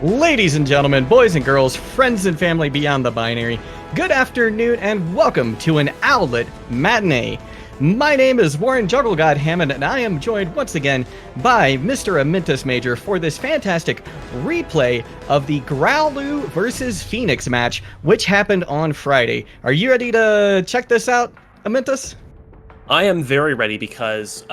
Ladies and gentlemen, boys and girls, friends and family beyond the binary, good afternoon and welcome to an Owlet matinee. My name is Warren Jugglegod Hammond, and I am joined once again by Mr. Amintus Major for this fantastic replay of the Growluwu versus Phoenix match, which happened on Friday. Are you ready to check this out, Amintus? I am very ready because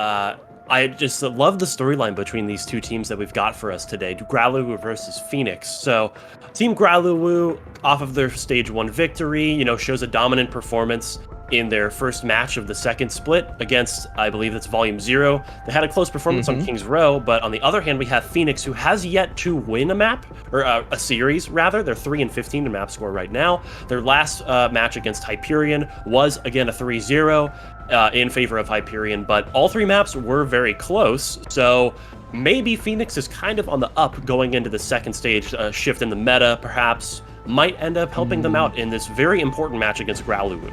I just love the storyline between these two teams that we've got for us today, Growluwu versus Phoenix. So, Team Growluwu, off of their Stage 1 victory, shows a dominant performance in their first match of the second split against, I believe that's Volume 0. They had a close performance on King's Row, but on the other hand, we have Phoenix, who has yet to win a map, or a series, rather. They're 3-15 in map score right now. Their last match against Hyperion was, again, a 3-0 in favor of Hyperion, but all three maps were very close, so maybe Phoenix is kind of on the up going into the second stage. A shift in the meta, perhaps, might end up helping them out in this very important match against Growluwu.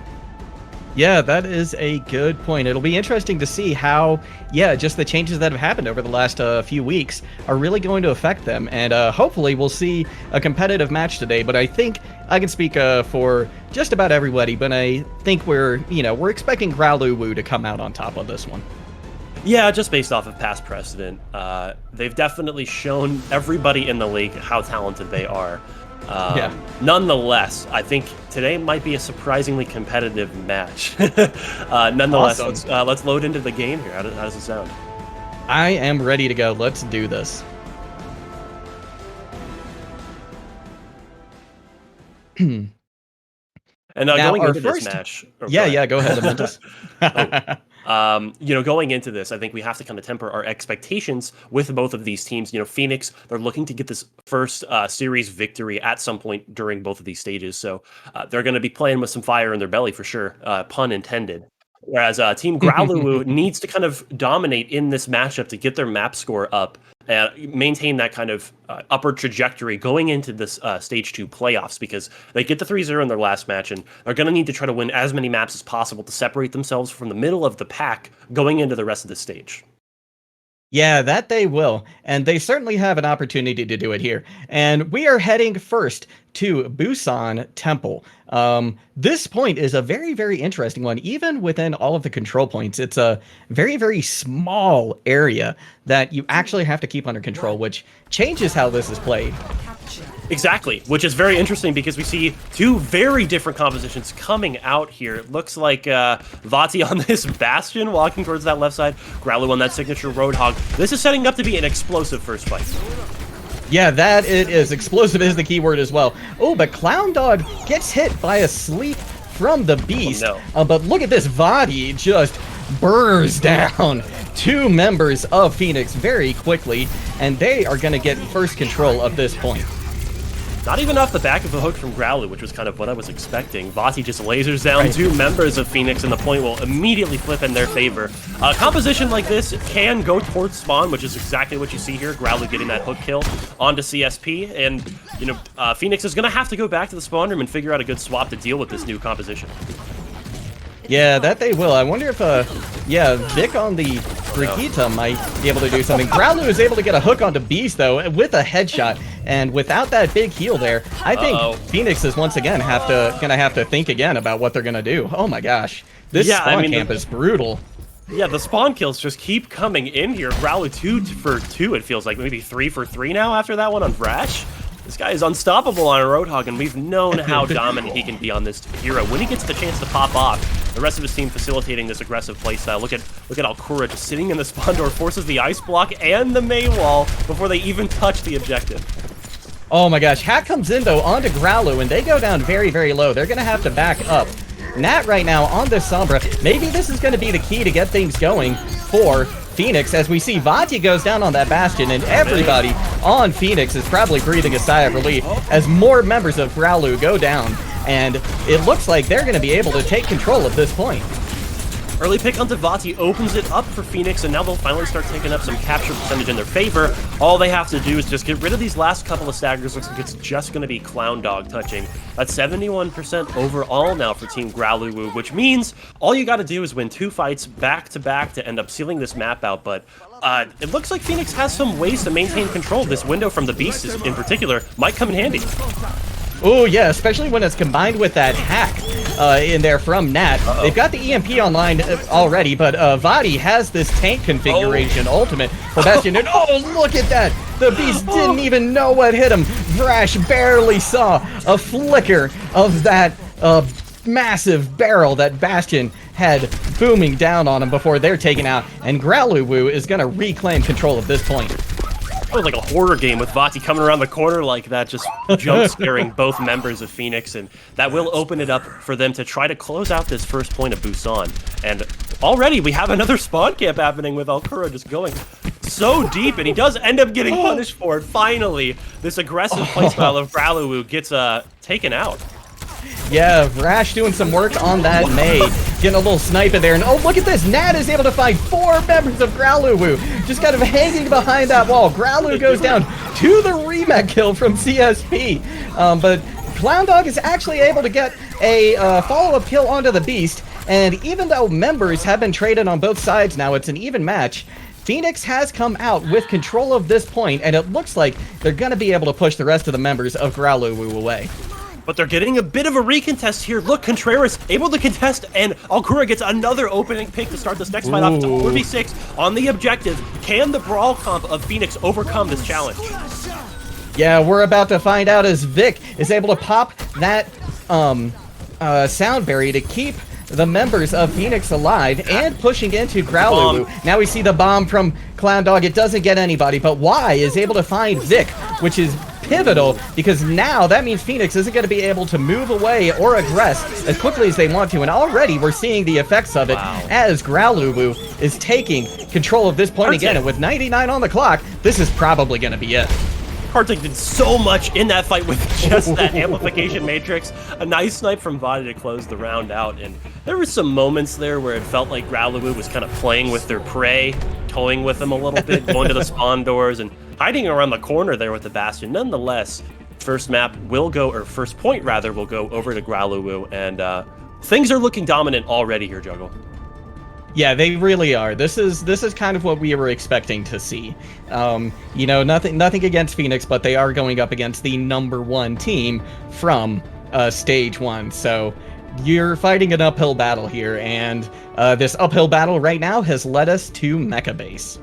Yeah, that is a good point. It'll be interesting to see how, just the changes that have happened over the last few weeks are really going to affect them. And hopefully we'll see a competitive match today. But I think I can speak for just about everybody. But I think we're expecting Growluwu to come out on top of this one. Yeah, just based off of past precedent. They've definitely shown everybody in the league how talented they are. Nonetheless, I think today might be a surprisingly competitive match. Nonetheless, awesome. let's load into the game here. How does it sound? I am ready to go. Let's do this. And now, going into this match... Go ahead, Amintus. Going into this, I think we have to kind of temper our expectations with both of these teams. Phoenix, they're looking to get this first series victory at some point during both of these stages. So they're going to be playing with some fire in their belly for sure, pun intended. Whereas Team Growluwu needs to kind of dominate in this matchup to get their map score up and maintain that kind of upward trajectory going into this Stage 2 playoffs, because they get the 3-0 in their last match, and they're going to need to try to win as many maps as possible to separate themselves from the middle of the pack going into the rest of the stage. Yeah, that they will, and they certainly have an opportunity to do it here. And we are heading first to Busan Temple. This point is a very, very interesting one. Even within all of the control points, it's a very, very small area that you actually have to keep under control, which changes how this is played. Exactly, which is very interesting because we see two very different compositions coming out here. It looks like Vati on this Bastion walking towards that left side, Growluwu on that signature Roadhog. This is setting up to be an explosive first fight. Yeah, that it is. Explosive is the keyword as well. Oh, but Clown Dog gets hit by a sleep from the Beast. Oh, no. But look at this, Vati just burrs down two members of Phoenix very quickly, and they are going to get first control of this point. Not even off the back of the hook from Growluwu, which was kind of what I was expecting. Vati just lasers down two members of Phoenix, and the point will immediately flip in their favor. A composition like this can go towards spawn, which is exactly what you see here. Growluwu getting that hook kill onto CSP, and Phoenix is going to have to go back to the spawn room and figure out a good swap to deal with this new composition. Yeah, that they will. I wonder if, Vic on the Brigitte might be able to do something. Growluwu is able to get a hook onto Beast, though, with a headshot. And without that big heal there, I think Phoenix is once again gonna have to think again about what they're gonna do. Oh my gosh. This spawn camp is brutal. Yeah, the spawn kills just keep coming in here. Growluwu 2 for 2, it feels like. Maybe 3 for 3 now after that one on Brash. This guy is unstoppable on a Roadhog, and we've known how dominant he can be on this hero. When he gets the chance to pop off, the rest of his team facilitating this aggressive playstyle. Look at Alcura just sitting in the spawn door, forces the ice block and the Mei wall before they even touch the objective. Oh my gosh, Hat comes in though onto Growluwu, and they go down very, very low. They're gonna have to back up. Nat right now on this Sombra. Maybe this is gonna be the key to get things going for Phoenix, as we see Vati goes down on that Bastion, and everybody on Phoenix is probably breathing a sigh of relief as more members of Growluwu go down, and it looks like they're going to be able to take control at this point. Early pick onto Vati opens it up for Phoenix, and now they'll finally start taking up some capture percentage in their favor. All they have to do is just get rid of these last couple of staggers. Looks like it's just going to be Clown Dog touching. That's 71% overall now for Team Growluwu, which means all you got to do is win 2 fights back-to-back to end up sealing this map out. But It looks like Phoenix has some ways to maintain control. This window from the Beast in particular might come in handy. Oh, yeah, especially when it's combined with that hack in there from Nat. They've got the EMP online already, but Vadi has this tank configuration ultimate for Bastion. And oh, look at that! The Beast didn't even know what hit him. Thrash barely saw a flicker of that massive barrel that Bastion had booming down on him before they're taken out. And Growluwu is going to reclaim control at this point. It was like a horror game with Vati coming around the corner like that, just jump scaring both members of Phoenix, and that will open it up for them to try to close out this first point of Busan. And already we have another spawn camp happening with Alkura just going so deep, and he does end up getting punished for it. Finally, this aggressive playstyle of Growluwu gets taken out. Yeah, Vrash doing some work on that May, getting a little snipe in there, and oh, look at this! Nat is able to find 4 members of Growluwu, just kind of hanging behind that wall. Growluwu goes down to the remake kill from CSP, but Clown Dog is actually able to get a follow-up kill onto the Beast, and even though members have been traded on both sides now, it's an even match. Phoenix has come out with control of this point, and it looks like they're going to be able to push the rest of the members of Growluwu away. But they're getting a bit of a recontest here. Look, Contreras able to contest, and Alkura gets another opening pick to start this next fight off. It's 4v6 on the objective. Can the Brawl comp of Phoenix overcome this challenge? Yeah, we're about to find out as Vic is able to pop that sound berry to keep the members of Phoenix alive and pushing into Growluwu. Now we see the bomb from Clown Dog. It doesn't get anybody, but Y is able to find Vic, which is pivotal because now that means Phoenix isn't going to be able to move away or aggress as quickly as they want to, and already we're seeing the effects of it as Growluwu is taking control of this point again, and with 99 on the clock, this is probably going to be it. Kartik did so much in that fight with just that amplification matrix. A nice snipe from Vadi to close the round out, and there were some moments there where it felt like Growluwu was kind of playing with their prey, toying with them a little bit, going to the spawn doors and hiding around the corner there with the Bastion. Nonetheless, first point rather, will go over to Growluwu, and things are looking dominant already here, Juggle. Yeah, they really are. This is kind of what we were expecting to see. You know, nothing against Phoenix, but they are going up against the #1 team from Stage 1. So you're fighting an uphill battle here, and this uphill battle right now has led us to Mecha Base.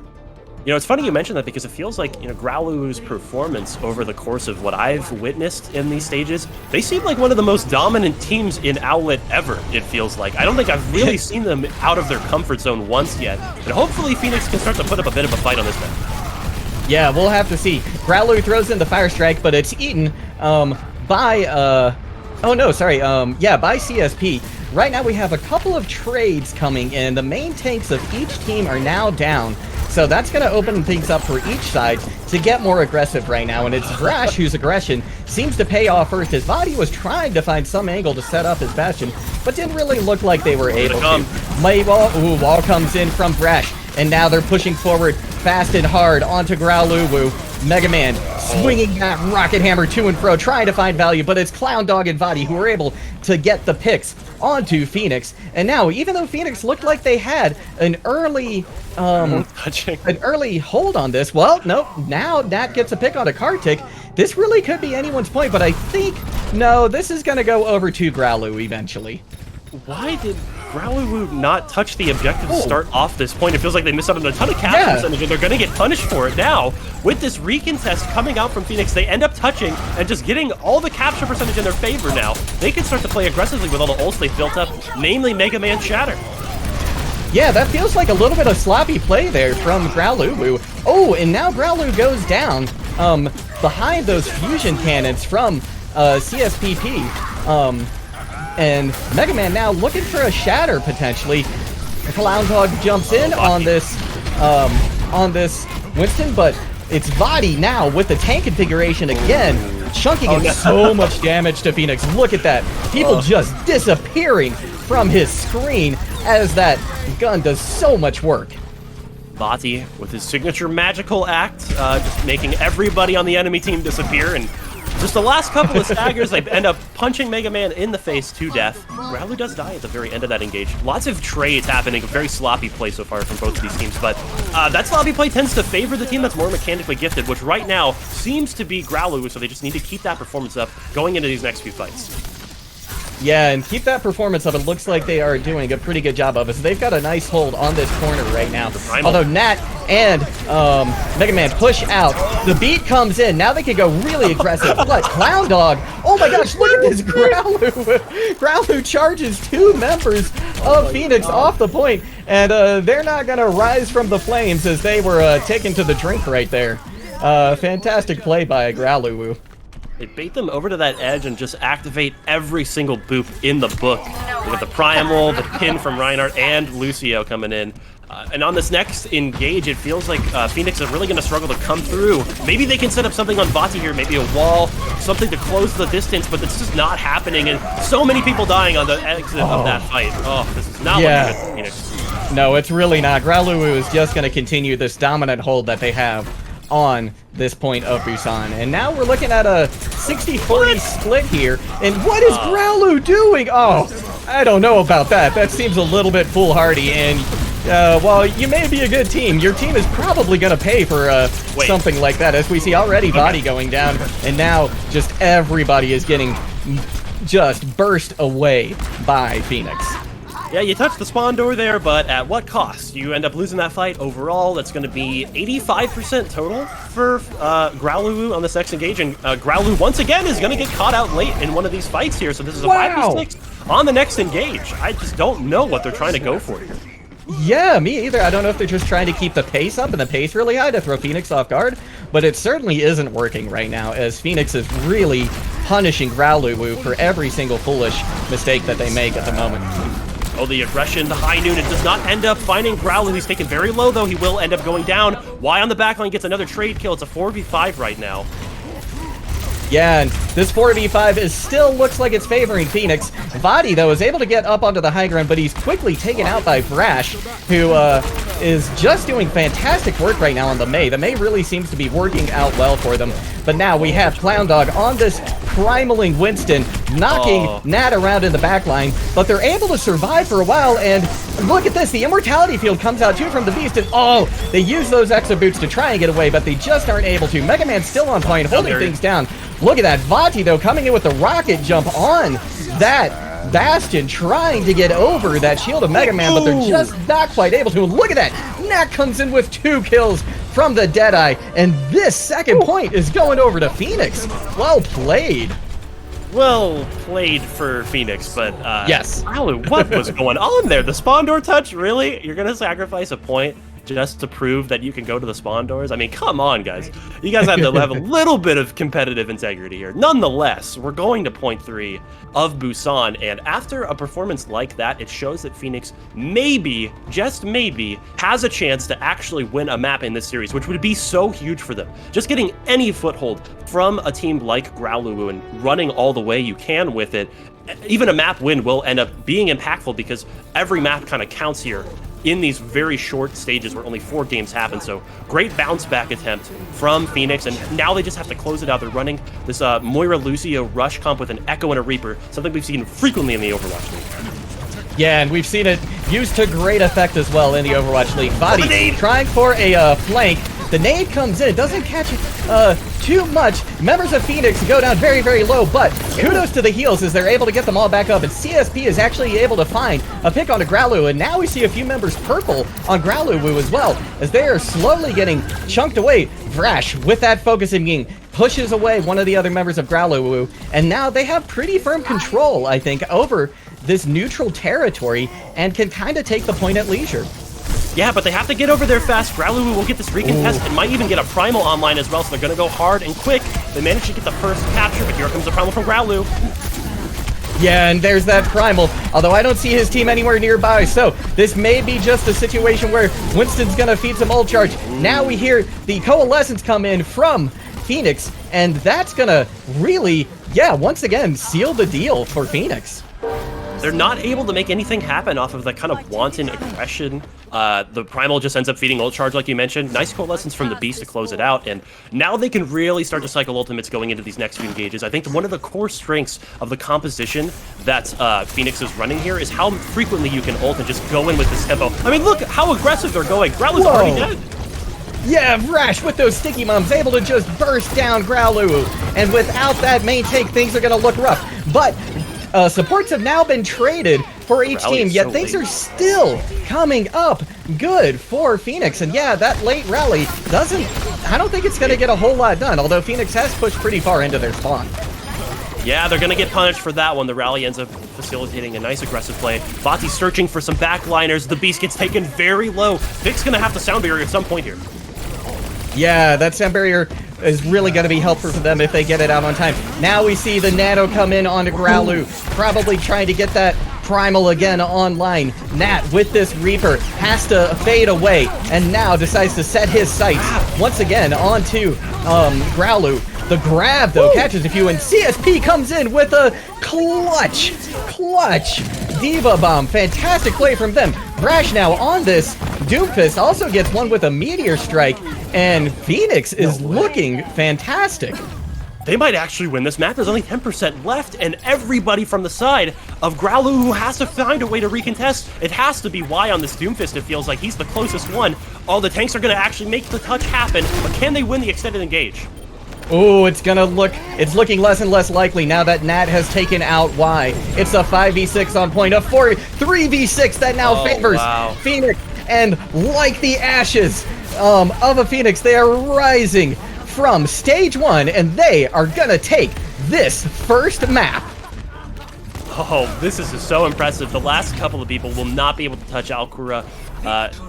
You know, it's funny you mentioned that because it feels like, you know, Growluwu's performance over the course of what I've witnessed in these stages, they seem like one of the most dominant teams in Owlet ever, it feels like. I don't think I've really seen them out of their comfort zone once yet, and hopefully Phoenix can start to put up a bit of a fight on this map. Yeah, we'll have to see. Growluwu throws in the Fire Strike, but it's eaten by by CSP. Right now we have a couple of trades coming in. The main tanks of each team are now down. So that's going to open things up for each side to get more aggressive right now. And it's Thrash whose aggression seems to pay off first, as Vadi was trying to find some angle to set up his Bastion, but didn't really look like they were able to. Wall comes in from Thrash, and now they're pushing forward fast and hard onto Growluwu. Mega Man swinging that rocket hammer to and fro, trying to find value, but it's Clown Dog and Vadi who were able to get the picks onto Phoenix. And now, even though Phoenix looked like they had an early hold on this, well, no, now Nat gets a pick onto Kartik. This really could be anyone's point, but I think, no, this is going to go over to Growluwu eventually. Why did Growluwu not touch the objective to start off this point? It feels like they missed out on a ton of capture percentage, and they're going to get punished for it now. With this recontest coming out from Phoenix, they end up touching and just getting all the capture percentage in their favor now. They can start to play aggressively with all the ults they've built up, namely Mega Man Shatter. Yeah, that feels like a little bit of sloppy play there from Growluwu. Oh, and now Growluwu goes down behind those fusion cannons from CSPP. And Mega Man now looking for a shatter potentially. Clown Dog jumps in on this Winston, but it's Vadi now with the tank configuration again, chunking in so much damage to Phoenix. Look at that. People just disappearing from his screen as that gun does so much work. Vati with his signature magical act, just making everybody on the enemy team disappear, and Just the last couple of staggers, they end up punching Mega Man in the face to death. Growluwu does die at the very end of that engage. Lots of trades happening, a very sloppy play so far from both of these teams, but that sloppy play tends to favor the team that's more mechanically gifted, which right now seems to be Growluwu, so they just need to keep that performance up going into these next few fights. Yeah, and keep that performance up. It looks like they are doing a pretty good job of it. So they've got a nice hold on this corner right now. Although Nat and Mega Man push out. The beat comes in. Now they can go really aggressive. But Clown Dog, oh my gosh, look at this Growluwu. Growluwu charges 2 members of Phoenix off the point. And they're not going to rise from the flames as they were taken to the drink right there. Fantastic play by Growluwu. They bait them over to that edge and just activate every single boop in the book. They got the Primal, the pin from Reinhardt, and Lucio coming in. And on this next engage, it feels like Phoenix is really going to struggle to come through. Maybe they can set up something on Vati here, maybe a wall, something to close the distance, but it's just not happening. And so many people dying on the exit of that fight. Oh, this is not looking good for Phoenix. No, it's really not. Growluwu is just going to continue this dominant hold that they have on this point of Busan. And now we're looking at a 60-40 split here. And what is Growluwu doing? Oh, I don't know about that. That seems a little bit foolhardy. And while you may be a good team, your team is probably going to pay for something like that. As we see already Body going down. And now just everybody is getting just burst away by Phoenix. Yeah, you touched the spawn door there, but at what cost? You end up losing that fight overall. That's going to be 85% total for Growluwu on this next engage. And Growluwu, once again, is going to get caught out late in one of these fights here. So this is a 5v6 on the next engage. I just don't know what they're trying to go for here. Yeah, me either. I don't know if they're just trying to keep the pace up and the pace really high to throw Phoenix off guard, but it certainly isn't working right now, as Phoenix is really punishing Growluwu for every single foolish mistake that they make at the moment. Oh, the aggression, the high noon, it does not end up finding Growluwu. He's taken very low, though. He will end up going down. Y on the backline gets another trade kill. It's a 4v5 right now. Yeah, and this 4v5 is still looks like it's favoring Phoenix. Vadi, though, is able to get up onto the high ground, but he's quickly taken out by Brash, who is just doing fantastic work right now on the Mei. The Mei really seems to be working out well for them. But now we have Clown Dog on this primaling Winston, knocking Nat around in the backline, but they're able to survive for a while, and look at this, the Immortality Field comes out too from the Beast, and they use those Exo Boots to try and get away, but they just aren't able to. Mega Man's still on point, holding things down. Look at that, Vati, though, coming in with the rocket jump on that Bastion, trying to get over that shield of Mega Man, but they're just not quite able to. And look at that, Nat comes in with 2 kills from the Deadeye, and this second point is going over to Phoenix. Well played. Well played for Phoenix, but yes. What was going on there? The spawn door touch? Really? You're gonna sacrifice a point just to prove that you can go to the spawn doors? I mean, come on, guys. You guys have to have a little bit of competitive integrity here. Nonetheless, we're going to point 3 of Busan, and after a performance like that, it shows that Phoenix maybe, just maybe, has a chance to actually win a map in this series, which would be so huge for them. Just getting any foothold from a team like Growluwu and running all the way you can with it, even a map win will end up being impactful because every map kind of counts here in these very short stages where only 4 games happen. So great bounce back attempt from Phoenix, and now they just have to close it out. They're running this Moira Lucio rush comp with an Echo and a Reaper, something we've seen frequently in the Overwatch League. Yeah, and we've seen it used to great effect as well in the Overwatch League. Vadi trying for a flank. The nade comes in, doesn't catch it too much. Members of Phoenix go down very, very low, but kudos to the heals as they're able to get them all back up, and CSP is actually able to find a pick onto Growluwu, and now we see a few members purple on Growluwu as well, as they are slowly getting chunked away. Vrash, with that focusing being, pushes away one of the other members of Growluwu, and now they have pretty firm control, I think, over this neutral territory, and can kind of take the point at leisure. Yeah, but they have to get over there fast. Growluwu will get this recontest and might even get a Primal online as well, so they're going to go hard and quick. They managed to get the first capture, but here comes the Primal from Growluwu. Yeah, and there's that Primal, although I don't see his team anywhere nearby, so this may be just a situation where Winston's going to feed some ult charge. Now we hear the Coalescence come in from Phoenix, and that's going to really, once again, seal the deal for Phoenix. they're not able to make anything happen off of that kind of wanton aggression. The Primal just ends up feeding ult charge, like you mentioned. Nice coalescence from the Beast to close it out, and now they can really start to cycle ultimates going into these next few engages. I think one of the core strengths of the composition that Phoenix is running here is how frequently you can ult and just go in with this tempo. I mean, look how aggressive they're going. Growluwu's already dead. Yeah, Rash with those sticky mums able to just burst down Growluwu, and without that main take, things are going to look rough. But supports have now been traded for each team, yet things are still coming up good for Phoenix. And yeah, that late rally I don't think it's going to get a whole lot done, although Phoenix has pushed pretty far into their spawn. Yeah, they're going to get punished for that one. The rally ends up facilitating a nice aggressive play. Bati's searching for some backliners. The Beast gets taken very low. Vic's going to have to sound barrier at some point here. Yeah, that sound barrier is really going to be helpful for them if they get it out on time. Now we see the Nano come in onto Growluwu, probably trying to get that Primal again online. Nat, with this Reaper, has to fade away, and now decides to set his sights once again onto Growluwu. The grab, though, catches a few, and CSP comes in with a clutch Diva Bomb. Fantastic play from them. Rash now on this. Doomfist also gets one with a Meteor Strike, and Phoenix is looking fantastic. They might actually win this map. There's only 10% left, and everybody from the side of Growluwu who has to find a way to recontest. It has to be Y on this Doomfist. It feels like he's the closest one. All the tanks are going to actually make the touch happen, but can they win the extended engage? Oh, it's looking less and less likely now that Nat has taken out Y. It's a 5v6 on point, a 3v6 that now favors Phoenix. And like the ashes of a Phoenix, they are rising from stage 1, and they are gonna take this first map. Oh, this is so impressive. The last couple of people will not be able to touch Alkura.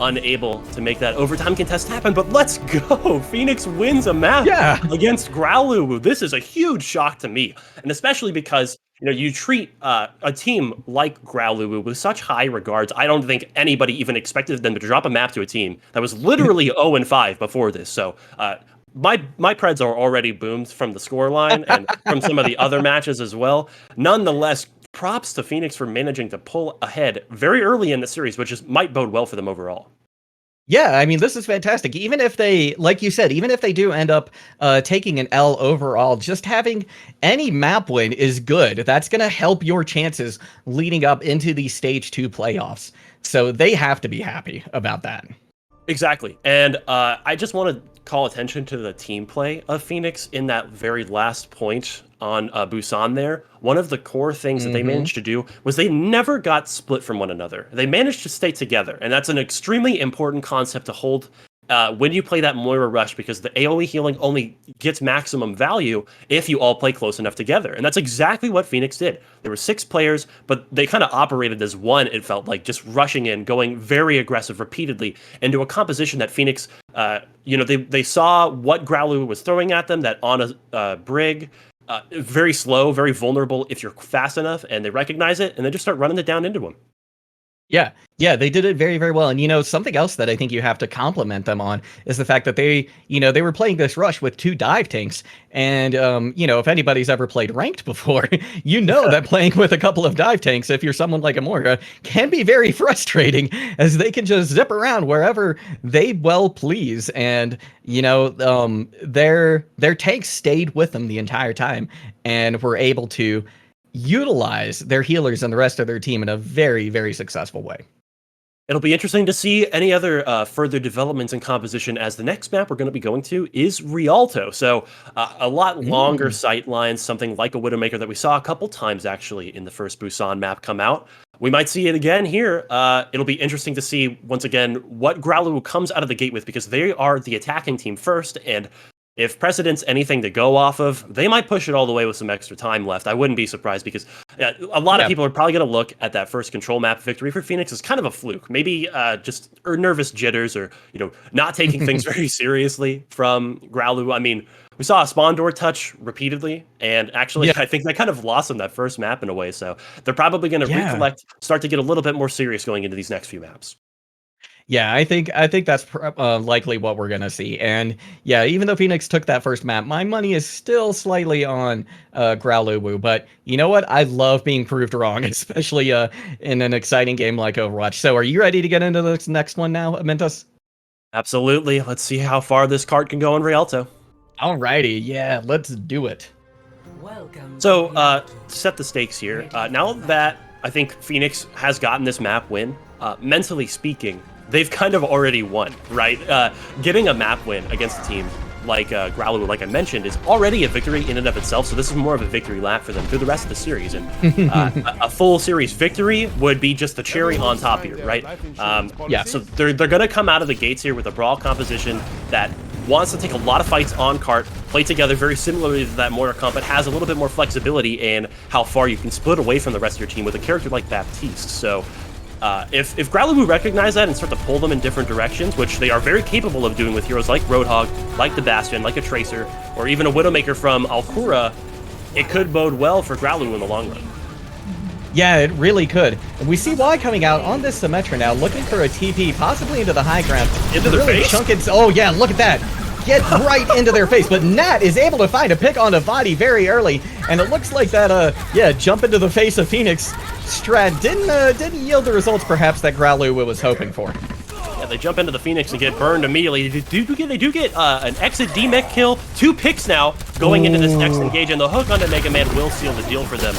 Unable to make that overtime contest happen, but let's go! Phoenix wins a map against Growluwu. This is a huge shock to me, and especially because you treat a team like Growluwu with such high regards. I don't think anybody even expected them to drop a map to a team that was literally 0-5 before this. So my Preds are already boomed from the scoreline and from some of the other matches as well. Nonetheless, props to Phoenix for managing to pull ahead very early in the series, which might bode well for them overall. Yeah, I mean, this is fantastic. Even if they, like you said, even if they do end up taking an L overall, just having any map win is good. That's going to help your chances leading up into the Stage 2 playoffs. So they have to be happy about that. Exactly. And I just want to call attention to the team play of Phoenix in that very last point on Busan there. One of the core things that they managed to do was they never got split from one another. They managed to stay together, and that's an extremely important concept to hold when you play that Moira Rush, because the AoE healing only gets maximum value if you all play close enough together. And that's exactly what Phoenix did. There were 6 players, but they kind of operated as one, it felt like, just rushing in, going very aggressive repeatedly into a composition that Phoenix, they saw what Growluwu was throwing at them, that on a Brig, very slow, very vulnerable if you're fast enough, and they recognize it, and they just start running it down into him. Yeah, they did it very, very well. And, something else that I think you have to compliment them on is the fact that they were playing this rush with 2 dive tanks. And, if anybody's ever played ranked before, that playing with a couple of dive tanks, if you're someone like Amora, can be very frustrating, as they can just zip around wherever they well please. And, their tanks stayed with them the entire time and were able to utilize their healers and the rest of their team in a very, very successful way. It'll be interesting to see any other further developments in composition, as the next map we're going to be going to is Rialto. So a lot longer sight lines, something like a Widowmaker that we saw a couple times actually in the first Busan map come out. We might see it again here. It'll be interesting to see, once again, what Growluwu comes out of the gate with, because they are the attacking team first, and if precedent's anything to go off of, they might push it all the way with some extra time left. I wouldn't be surprised, because a lot of people are probably going to look at that first control map victory for Phoenix as kind of a fluke. Maybe just nervous jitters, or not taking things very seriously from Growluwu. I mean, we saw a spawn door touch repeatedly, and actually I think they kind of lost on that first map in a way. So they're probably going to recollect, start to get a little bit more serious going into these next few maps. Yeah, I think that's likely what we're gonna see. And yeah, even though Phoenix took that first map, my money is still slightly on Growluwu. But you know what? I love being proved wrong, especially in an exciting game like Overwatch. So are you ready to get into this next one now, Mentos? Absolutely. Let's see how far this card can go in Rialto. Alrighty, yeah, let's do it. So, to set the stakes here, now that I think Phoenix has gotten this map win, mentally speaking, they've kind of already won, right? Getting a map win against a team like Growluwu, like I mentioned, is already a victory in and of itself, so this is more of a victory lap for them through the rest of the series. And a full series victory would be just the cherry on top here, right? Yeah, so they're going to come out of the gates here with a Brawl composition that wants to take a lot of fights on cart, play together very similarly to that Mortar comp, but has a little bit more flexibility in how far you can split away from the rest of your team with a character like Baptiste. So if Growluwu recognize that and start to pull them in different directions, which they are very capable of doing with heroes like Roadhog, like the Bastion, like a Tracer, or even a Widowmaker from Alkura, it could bode well for Growluwu in the long run. Yeah, it really could. And we see Y coming out on this Symmetra now, looking for a TP, possibly into the high ground. Into the face? Oh yeah, look at that. Get right into their face. But Nat is able to find a pick onto Vadi very early. And it looks like that, yeah, jump into the face of Phoenix strat didn't yield the results perhaps that Growluwu was hoping for. Yeah, they jump into the Phoenix and get burned immediately. They do get an exit D-Mech kill, 2 picks now going into this next engage, and the hook onto Mega Man will seal the deal for them.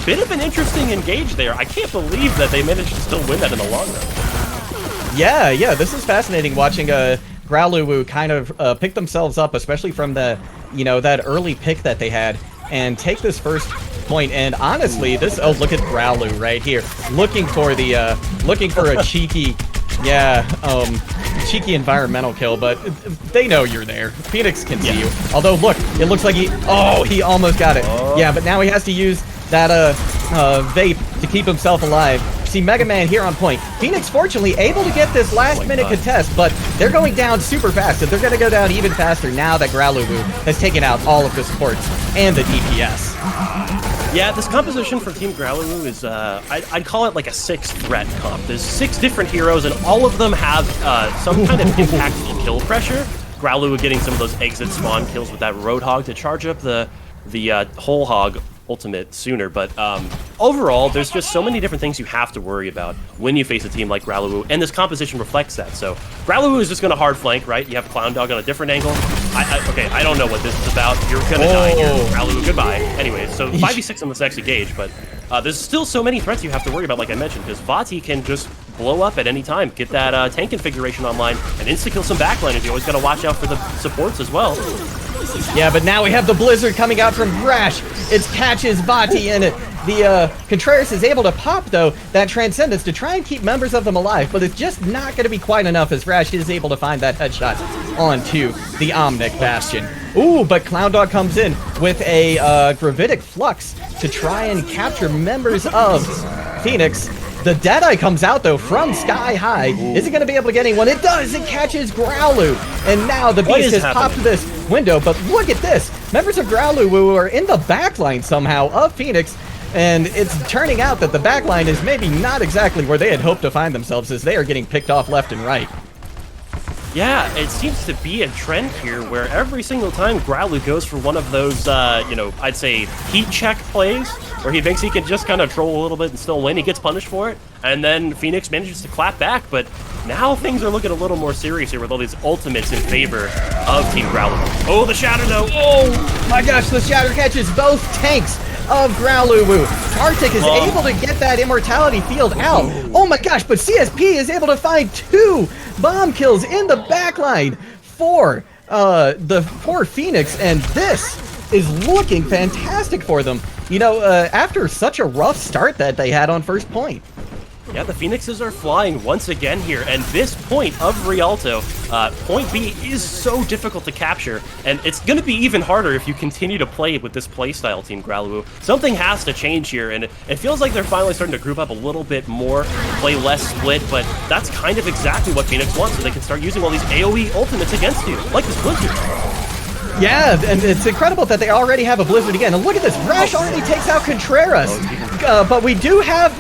Bit of an interesting engage there. I can't believe that they managed to still win that in the long run. Yeah, this is fascinating watching Growluwu kind of pick themselves up, especially from the, that early pick that they had, and take this first point. And honestly, this, oh, look at Growluwu right here, looking for a cheeky, cheeky environmental kill, but they know you're there. Phoenix can see you. Although, look, it looks like he almost got it. Yeah, but now he has to use that vape to keep himself alive. See Mega Man here on point. Phoenix fortunately able to get this last minute contest, but they're going down super fast, and they're going to go down even faster now that Growluwu has taken out all of the supports and the DPS. Yeah, this composition for Team Growluwu is, I'd call it like a 6 threat comp. There's 6 different heroes, and all of them have some kind of impactful kill pressure. Growluwu getting some of those exit spawn kills with that Roadhog to charge up the whole hog ultimate sooner, but overall, there's just so many different things you have to worry about when you face a team like Growluwu, and this composition reflects that. So Growluwu is just going to hard flank, right? You have Clown Dog on a different angle. Okay, I don't know what this is about. You're going to die here, Growluwu. Goodbye. Anyways, so 5v6 on this next engage, but there's still so many threats you have to worry about, like I mentioned, because Vati can just blow up at any time, get that tank configuration online, and insta-kill some backliners. You always got to watch out for the supports as well. Yeah, but now we have the Blizzard coming out from Brash. It catches Vati in it. The Contreras is able to pop, though, that Transcendence to try and keep members of them alive, but it's just not going to be quite enough as Rash is able to find that headshot onto the Omnic Bastion. Ooh, but Clown Dog comes in with a Gravitic Flux to try and capture members of Phoenix. The Deadeye comes out, though, from Sky High. Is it going to be able to get anyone? It does! It catches Growluwu! And now the Beast has popped this window, but look at this! Members of Growluwu are in the backline somehow of Phoenix, and it's turning out that the backline is maybe not exactly where they had hoped to find themselves, as they are getting picked off left and right. Yeah, it seems to be a trend here where every single time Growluwu goes for one of those, I'd say heat check plays, where he thinks he can just kind of troll a little bit and still win, he gets punished for it, and then Phoenix manages to clap back, but now things are looking a little more serious here with all these ultimates in favor of Team Growluwu. Oh, the Shatter though! Oh my gosh, the Shatter catches both tanks of Growluwu. Arctic is able to get that Immortality field out. Oh my gosh, but CSP is able to find 2 bomb kills in the backline for Phoenix, and this is looking fantastic for them. After such a rough start that they had on first point. Yeah, the Phoenixes are flying once again here, and this point of Rialto, point B, is so difficult to capture, and it's going to be even harder if you continue to play with this playstyle, Team Growluwu. Something has to change here, and it feels like they're finally starting to group up a little bit more, play less split, but that's kind of exactly what Phoenix wants, so they can start using all these AoE ultimates against you, like this Blizzard. Yeah, and it's incredible that they already have a Blizzard again. And look at this, Rash already takes out Contreras, but we do have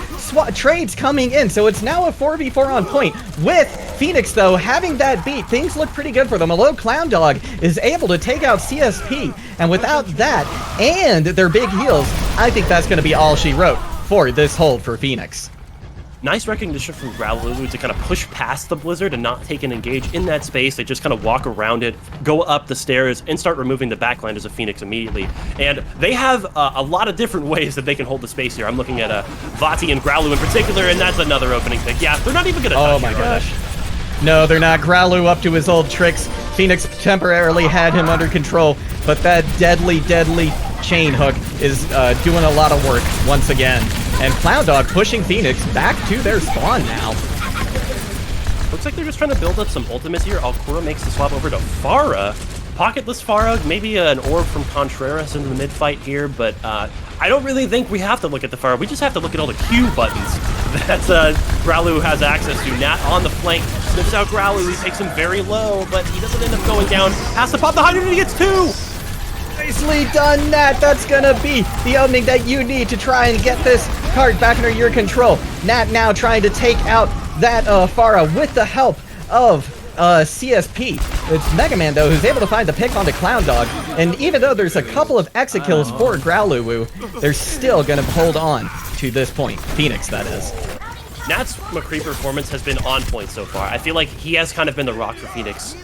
trades coming in, so it's now a 4v4 on point with Phoenix, though, having that beat, things look pretty good for them. Although Clown Dog is able to take out CSP, and without that and their big heals, I think that's going to be all she wrote for this hold for Phoenix. Nice recognition from Growluwu to kind of push past the Blizzard and not take an engage in that space. They just kind of walk around it, go up the stairs, and start removing the backlanders of Phoenix immediately. And they have a lot of different ways that they can hold the space here. I'm looking at Vati and Growluwu in particular, and that's another opening pick. Yeah, they're not even going to touch Oh my gosh. No, they're not. Growluwu up to his old tricks. Phoenix temporarily had him under control, but that deadly chain hook is doing a lot of work once again. And Clown Dog pushing Phoenix back to their spawn now. Looks like they're just trying to build up some ultimates here. Alcura makes the swap over to Pharah. Pocketless Pharah, maybe an orb from Contreras in the mid-fight here, but I don't really think we have to look at the Pharah. We just have to look at all the Q buttons that Growluwu has access to. Nat on the flank, sniffs out Growluwu. He takes him very low, but he doesn't end up going down. Has to pop the 100 and he gets 2! Nicely done, Nat. That's gonna be the opening that you need to try and get this card back under your control. Nat now trying to take out that Pharah with the help of CSP. It's Mega Man, though, who's able to find the pick onto Clown Dog. And even though there's a couple of exit kills for Growluwu, they're still gonna hold on to this point. Phoenix, that is. Nat's McCree performance has been on point so far. I feel like he has kind of been the rock for Phoenix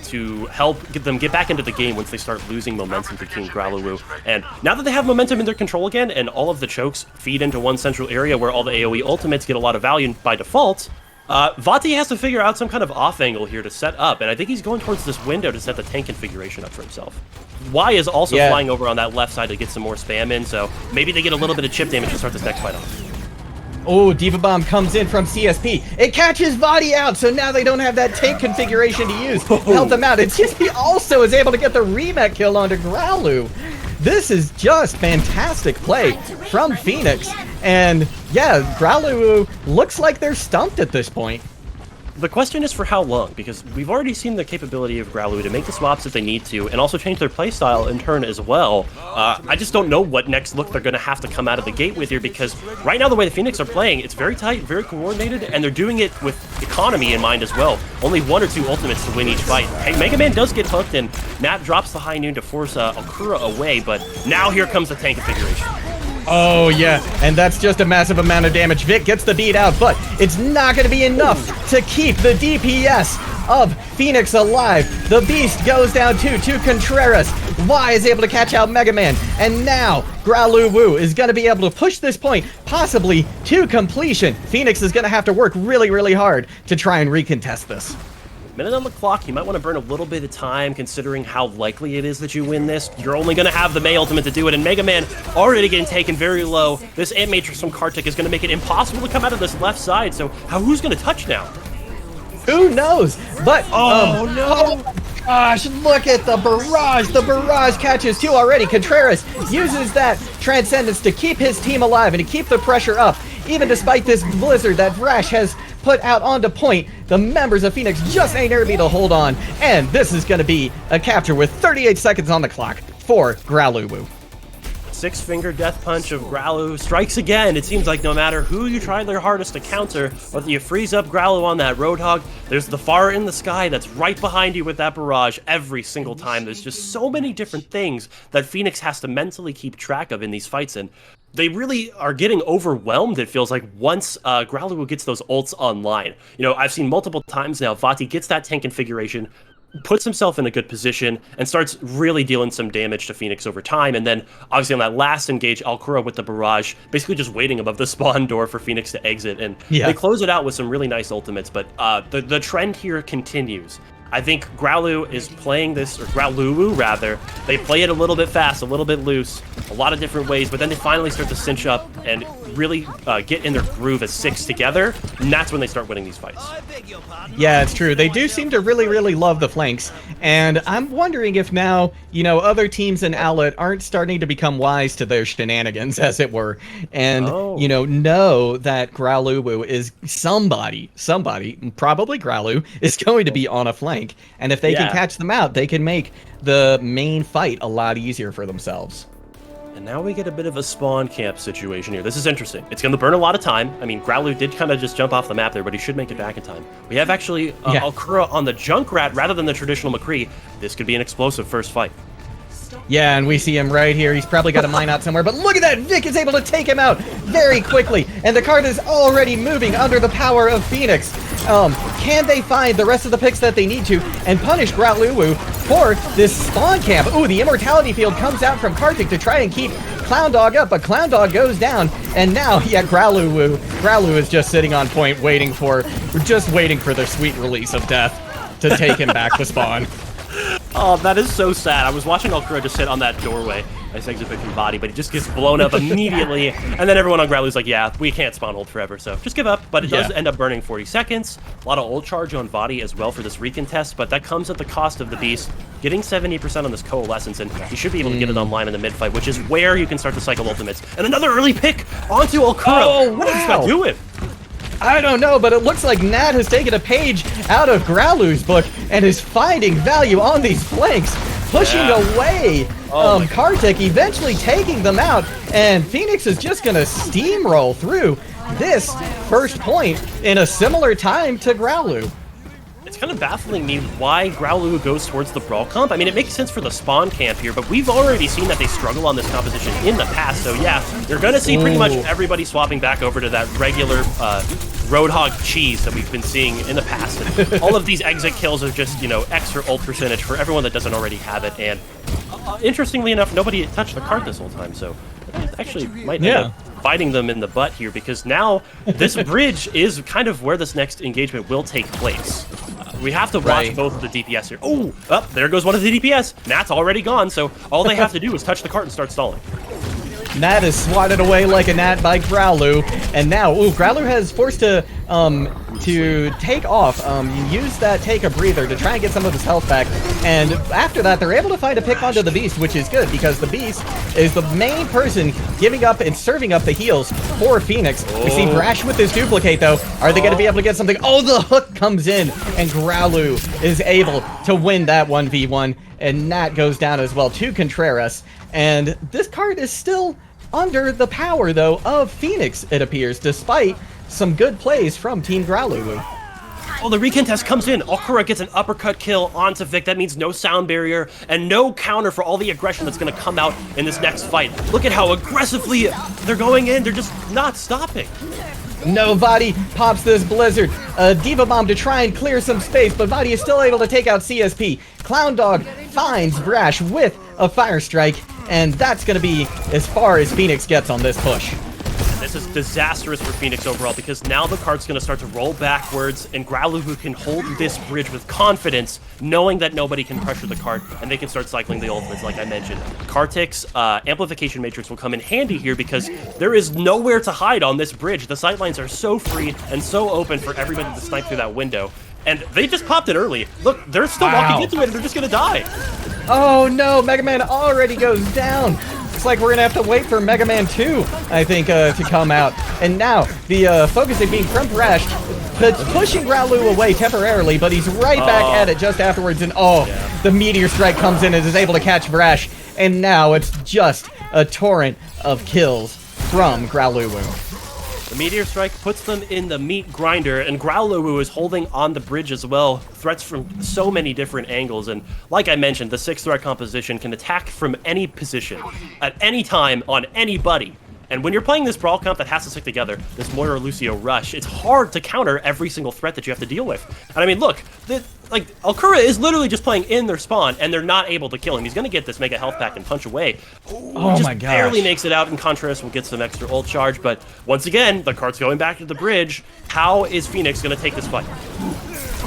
to help get them get back into the game once they start losing momentum to King Growluwu. And now that they have momentum in their control again, and all of the chokes feed into one central area where all the AoE ultimates get a lot of value by default, Vati has to figure out some kind of off angle here to set up, and I think he's going towards this window to set the tank configuration up for himself. Y is also flying over on that left side to get some more spam in, so maybe they get a little bit of chip damage to start this next fight off. Oh, Diva Bomb comes in from CSP. It catches Vati out, so now they don't have that tank configuration to use to help them out. And CSP also is able to get the remake kill onto Growluwu. This is just fantastic play from Phoenix. And yeah, Growluwu looks like they're stumped at this point. The question is for how long, because we've already seen the capability of Growluwu to make the swaps if they need to, and also change their playstyle in turn as well. I just don't know what next look they're going to have to come out of the gate with here, because right now the way the Phoenix are playing, it's very tight, very coordinated, and they're doing it with economy in mind as well. Only 1 or 2 ultimates to win each fight. Hey, Mega Man does get hooked, and Nat drops the high noon to force Alcura away, but now here comes the tank configuration. Oh, yeah, and that's just a massive amount of damage. Vic gets the beat out, but it's not going to be enough to keep the DPS of Phoenix alive. The Beast goes down to Contreras. Y is able to catch out Mega Man, and now Growluwu is going to be able to push this point, possibly to completion. Phoenix is going to have to work really hard to try and recontest this. Minute on the clock, you might want to burn a little bit of time considering how likely it is that you win this. You're only going to have the May ultimate to do it, and Mega Man already getting taken very low. This Ant Matrix from Kartik is going to make it impossible to come out of this left side, so who's going to touch now? Who knows? But, oh no! Gosh, look at the barrage. The barrage catches 2 already. Contreras uses that Transcendence to keep his team alive and to keep the pressure up. Even despite this blizzard that Vrash has put out onto point, the members of Phoenix just ain't able to hold on. And this is going to be a capture with 38 seconds on the clock for Growluwu. 6-finger death punch of Growluwu strikes again. It seems like no matter who you try their hardest to counter, whether you freeze up Growluwu on that Roadhog, there's the Pharah in the sky that's right behind you with that barrage every single time. There's just so many different things that Phoenix has to mentally keep track of in these fights, and they really are getting overwhelmed, it feels like, once Growluwu gets those ults online. You know, I've seen multiple times now, Vati gets that tank configuration, puts himself in a good position, and starts really dealing some damage to Phoenix over time. And then, obviously, on that last engage, Alcura with the barrage, basically just waiting above the spawn door for Phoenix to exit. And they close it out with some really nice ultimates, but the trend here continues. I think Growluwu is playing this, or Growluwu rather, they play it a little bit fast, a little bit loose, a lot of different ways, but then they finally start to cinch up and really get in their groove as 6 together, and that's when they start winning these fights. Yeah, it's true. They do seem to really love the flanks, and I'm wondering if now, you know, other teams in Owlet aren't starting to become wise to their shenanigans, as it were, and, you know that Growluwu is somebody, probably Growluwu, is going to be on a flank. And if they can catch them out, they can make the main fight a lot easier for themselves. And now we get a bit of a spawn camp situation here. This is interesting. It's going to burn a lot of time. I mean, Growluwu did kind of just jump off the map there, but he should make it back in time. We have actually Alkura on the Junkrat rather than the traditional McCree. This could be an explosive first fight. Yeah, and we see him right here. He's probably got a mine out somewhere, but look at that! Vic is able to take him out very quickly, and the card is already moving under the power of Phoenix. Can they find the rest of the picks that they need to and punish Growluwu for this spawn camp? Ooh, the Immortality Field comes out from Karthik to try and keep Clown Dog up, but Clown Dog goes down, and now, yeah, Growluwu is just sitting on point, waiting for the sweet release of death to take him back to spawn. Oh, that is so sad. I was watching Alkura just sit on that doorway. Nice exit from body, but he just gets blown up immediately. And then everyone on Growluwu's like, yeah, we can't spawn hold forever, so just give up. But it does end up burning 40 seconds. A lot of ult charge on body as well for this recontest, but that comes at the cost of the Beast getting 70% on this Coalescence, and he should be able to get it online in the mid-fight, which is where you can start to cycle ultimates. And another early pick onto Alkura. Oh, wow. What is this guy doing? I don't know, but it looks like Nat has taken a page out of Growluwu's book and is finding value on these flanks, pushing away Karthik, eventually taking them out, and Phoenix is just going to steamroll through this first point in a similar time to Growluwu. It's kind of baffling me why Growluwu goes towards the Brawl comp. I mean, it makes sense for the spawn camp here, but we've already seen that they struggle on this composition in the past. So yeah, you're going to see pretty much everybody swapping back over to that regular Roadhog cheese that we've been seeing in the past. And all of these exit kills are just, you know, extra ult percentage for everyone that doesn't already have it. And interestingly enough, nobody touched the card this whole time, so it actually might end up biting them in the butt here, because now this bridge is kind of where this next engagement will take place. We have to watch both of the DPS here. Oh, there goes one of the DPS. Nat's already gone, so all they have to do is touch the cart and start stalling. Nat is swatted away like a gnat by Growluwu, and now, Growluwu has forced to take off, use that take a breather to try and get some of his health back, and after that they're able to find a pick onto the Beast, which is good because the Beast is the main person giving up and serving up the heals for Phoenix. We see Brash with his duplicate though. Are they going to be able to get something? Oh, the hook comes in, and Growluwu is able to win that 1v1, and Nat goes down as well to Contreras, and this card is still under the power though of Phoenix, it appears, despite some good plays from Team Growluwu. Oh, the recontest comes in. Alkura gets an uppercut kill onto Vic. That means no sound barrier and no counter for all the aggression that's going to come out in this next fight. Look at how aggressively they're going in. They're just not stopping. No, Vadi pops this Blizzard. A Diva Bomb to try and clear some space, but Vadi is still able to take out CSP. Clown Dog finds Brash with a Fire Strike, and that's going to be as far as Phoenix gets on this push. This is disastrous for Phoenix overall, because now the card's going to start to roll backwards, and Growluwu can hold this bridge with confidence, knowing that nobody can pressure the card, and they can start cycling the ultimates like I mentioned. Karthik's Amplification Matrix will come in handy here, because there is nowhere to hide on this bridge. The sightlines are so free and so open for everybody to snipe through that window. And they just popped it early. Look, they're still walking into it, and they're just going to die. Oh no, Mega Man already goes down. Looks like we're gonna have to wait for Mega Man 2, I think, to come out. And now, the focusing being from Brash, pushing Growluwu away temporarily, but he's right back at it just afterwards, and the Meteor Strike comes in and is able to catch Brash, and now it's just a torrent of kills from Growluwu. The Meteor Strike puts them in the meat grinder, and Growluwu is holding on the bridge as well. Threats from so many different angles, and like I mentioned, the 6-threat composition can attack from any position, at any time, on anybody. And when you're playing this Brawl comp that has to stick together, this Moira Lucio rush, it's hard to counter every single threat that you have to deal with. And I mean, look, Alkura is literally just playing in their spawn, and they're not able to kill him. He's going to get this mega health pack and punch away. Oh my gosh. Barely makes it out, and Contreras will get some extra ult charge, but once again, the card's going back to the bridge. How is Phoenix going to take this fight?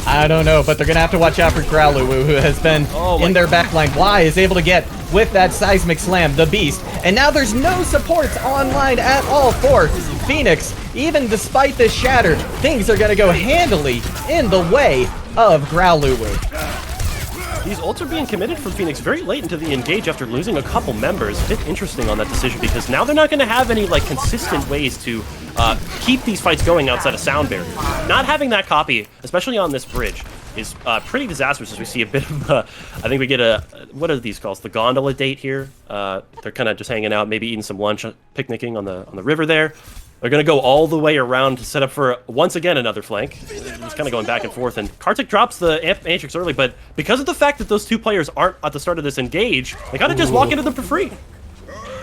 I don't know, but they're going to have to watch out for Growluwu, who has been in their backline. Y is able to get with that Seismic Slam, the Beast. And now there's no supports online at all for Phoenix. Even despite this shatter, things are going to go handily in the way of Growluwu. These ults are being committed from Phoenix very late into the engage after losing a couple members. A bit interesting on that decision, because now they're not going to have any consistent ways to keep these fights going outside of sound barrier. Not having that copy, especially on this bridge, is pretty disastrous as we see a bit of, I think we get what are these called? The gondola date here. They're kind of just hanging out, maybe eating some lunch, picnicking on the river there. They're going to go all the way around to set up for, once again, another flank. Just kind of going back and forth, and Kartik drops the Amp Matrix early, but because of the fact that those two players aren't at the start of this engage, they kind of just walk into them for free.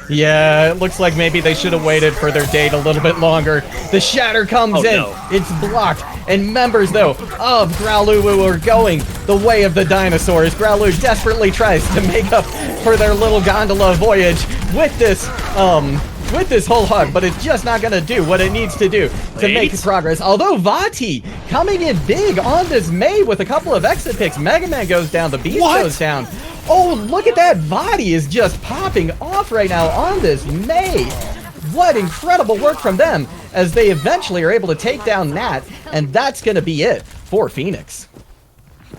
Yeah, it looks like maybe they should have waited for their date a little bit longer. The Shatter comes in. No. It's blocked. And members, though, of Growluwu are going the way of the dinosaurs. Growluwu desperately tries to make up for their little gondola voyage with this whole hug, but it's just not going to do what it needs to do to make progress. Although Vati coming in big on this May with a couple of exit picks. Mega Man goes down. The Beast goes down. Oh, look at that. Vati is just popping off right now on this May. What incredible work from them as they eventually are able to take down Nat, and that's going to be it for Phoenix.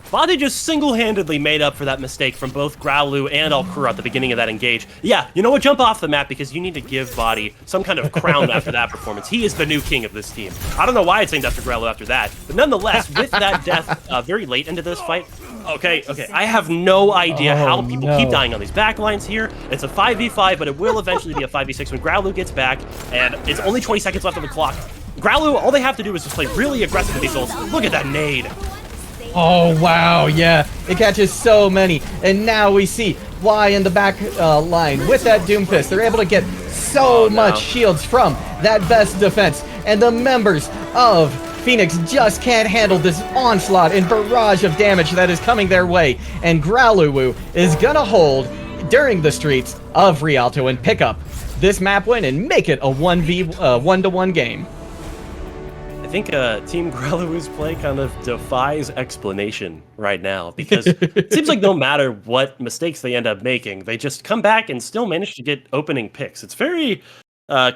Vati just single-handedly made up for that mistake from both Growluwu and Alkura at the beginning of that engage. Yeah, you know what? Jump off the map because you need to give Vati some kind of crown after that performance. He is the new king of this team. I don't know why it's named after Growluwu after that, but nonetheless, with that death very late into this fight, okay, I have no idea how people keep dying on these backlines here. It's a 5v5, but it will eventually be a 5v6 when Growluwu gets back, and it's only 20 seconds left on the clock. Growluwu, all they have to do is just play really aggressive with these ults. Look at that nade. Oh, wow, yeah. It catches so many. And now we see why in the back line with that Doom Fist. They're able to get so much shields from that best defense. And the members of Phoenix just can't handle this onslaught and barrage of damage that is coming their way. And Growluwu is gonna hold during the streets of Rialto and pick up this map win and make it a 1v1 game. I think Team Growluwu's play kind of defies explanation right now because it seems like no matter what mistakes they end up making, they just come back and still manage to get opening picks. It's very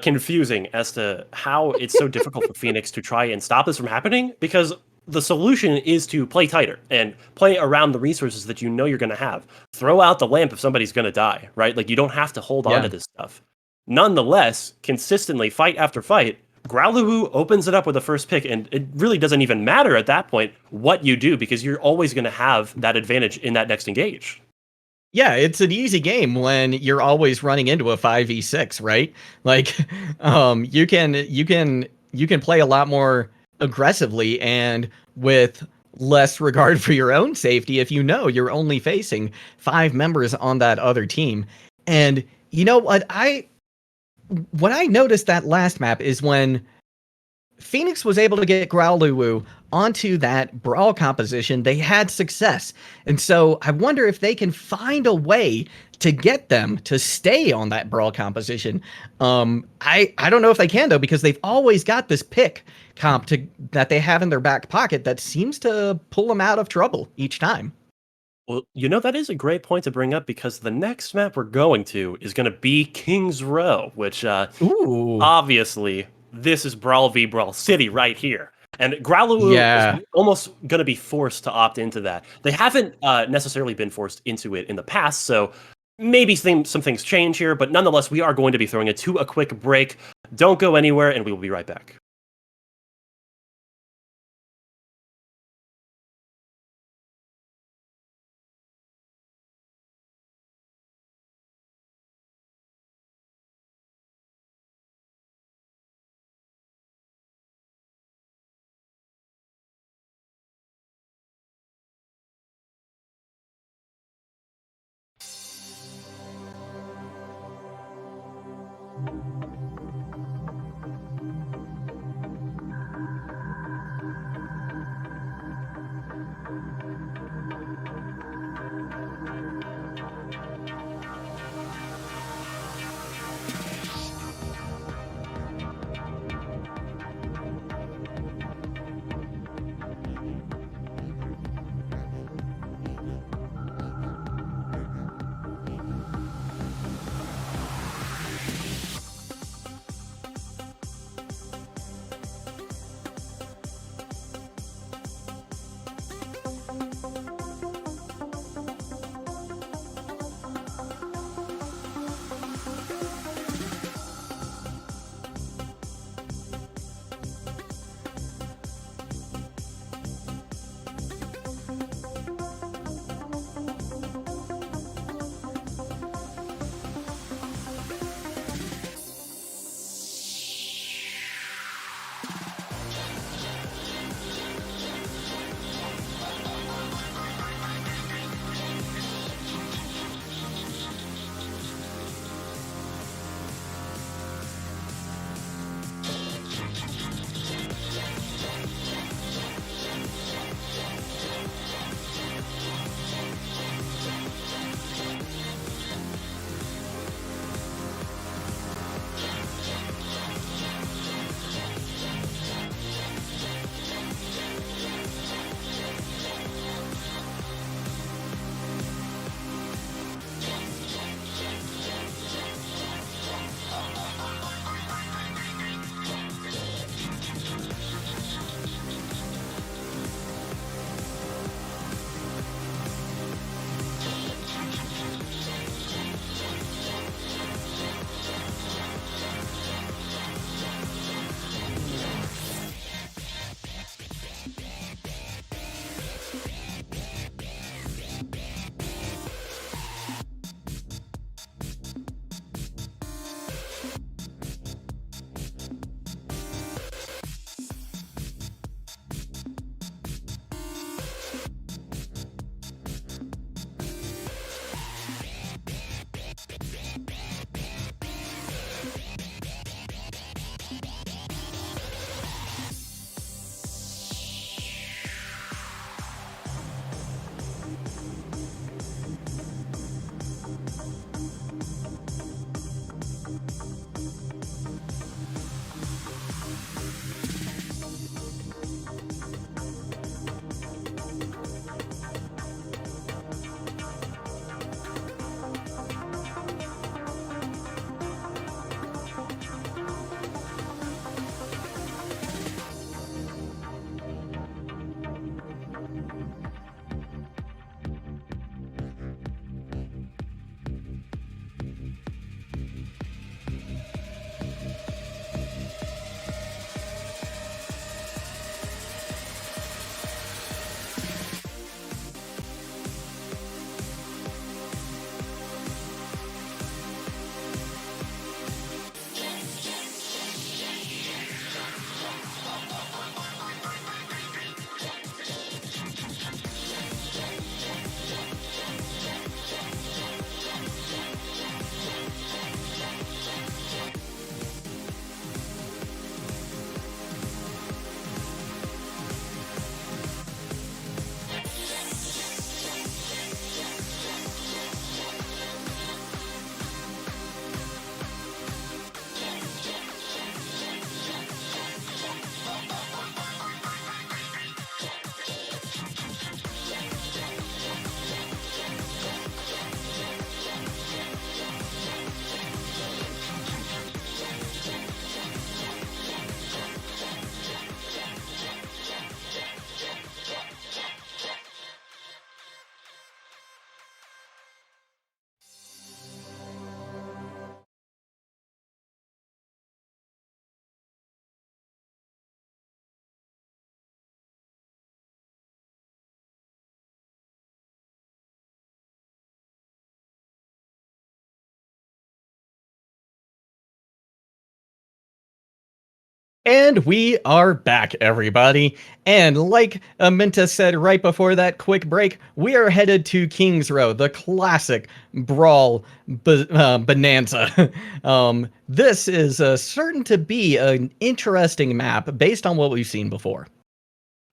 confusing as to how it's so difficult for Phoenix to try and stop this from happening because the solution is to play tighter and play around the resources that you know you're going to have. Throw out the lamp if somebody's going to die, right? Like you don't have to hold on to this stuff. Nonetheless, consistently, fight after fight, Growluwu opens it up with the first pick, and it really doesn't even matter at that point what you do because you're always going to have that advantage in that next engage. Yeah, it's an easy game when you're always running into a 5v6, right? Like, you can play a lot more aggressively and with less regard for your own safety if you know you're only facing 5 members on that other team. And you know what I noticed that last map is when Phoenix was able to get Growluwu onto that brawl composition, they had success. And so I wonder if they can find a way to get them to stay on that brawl composition. I don't know if they can, though, because they've always got this pick comp that they have in their back pocket that seems to pull them out of trouble each time. Well, you know, that is a great point to bring up because the next map we're going to is going to be King's Row, which obviously this is Brawl v Brawl City right here. And Growluwu is almost going to be forced to opt into that. They haven't necessarily been forced into it in the past, so maybe some things change here, but nonetheless, we are going to be throwing it to a quick break. Don't go anywhere, and we will be right back. And we are back, everybody. And like Aminta said right before that quick break, we are headed to King's Row, the classic brawl bonanza. This is certain to be an interesting map based on what we've seen before.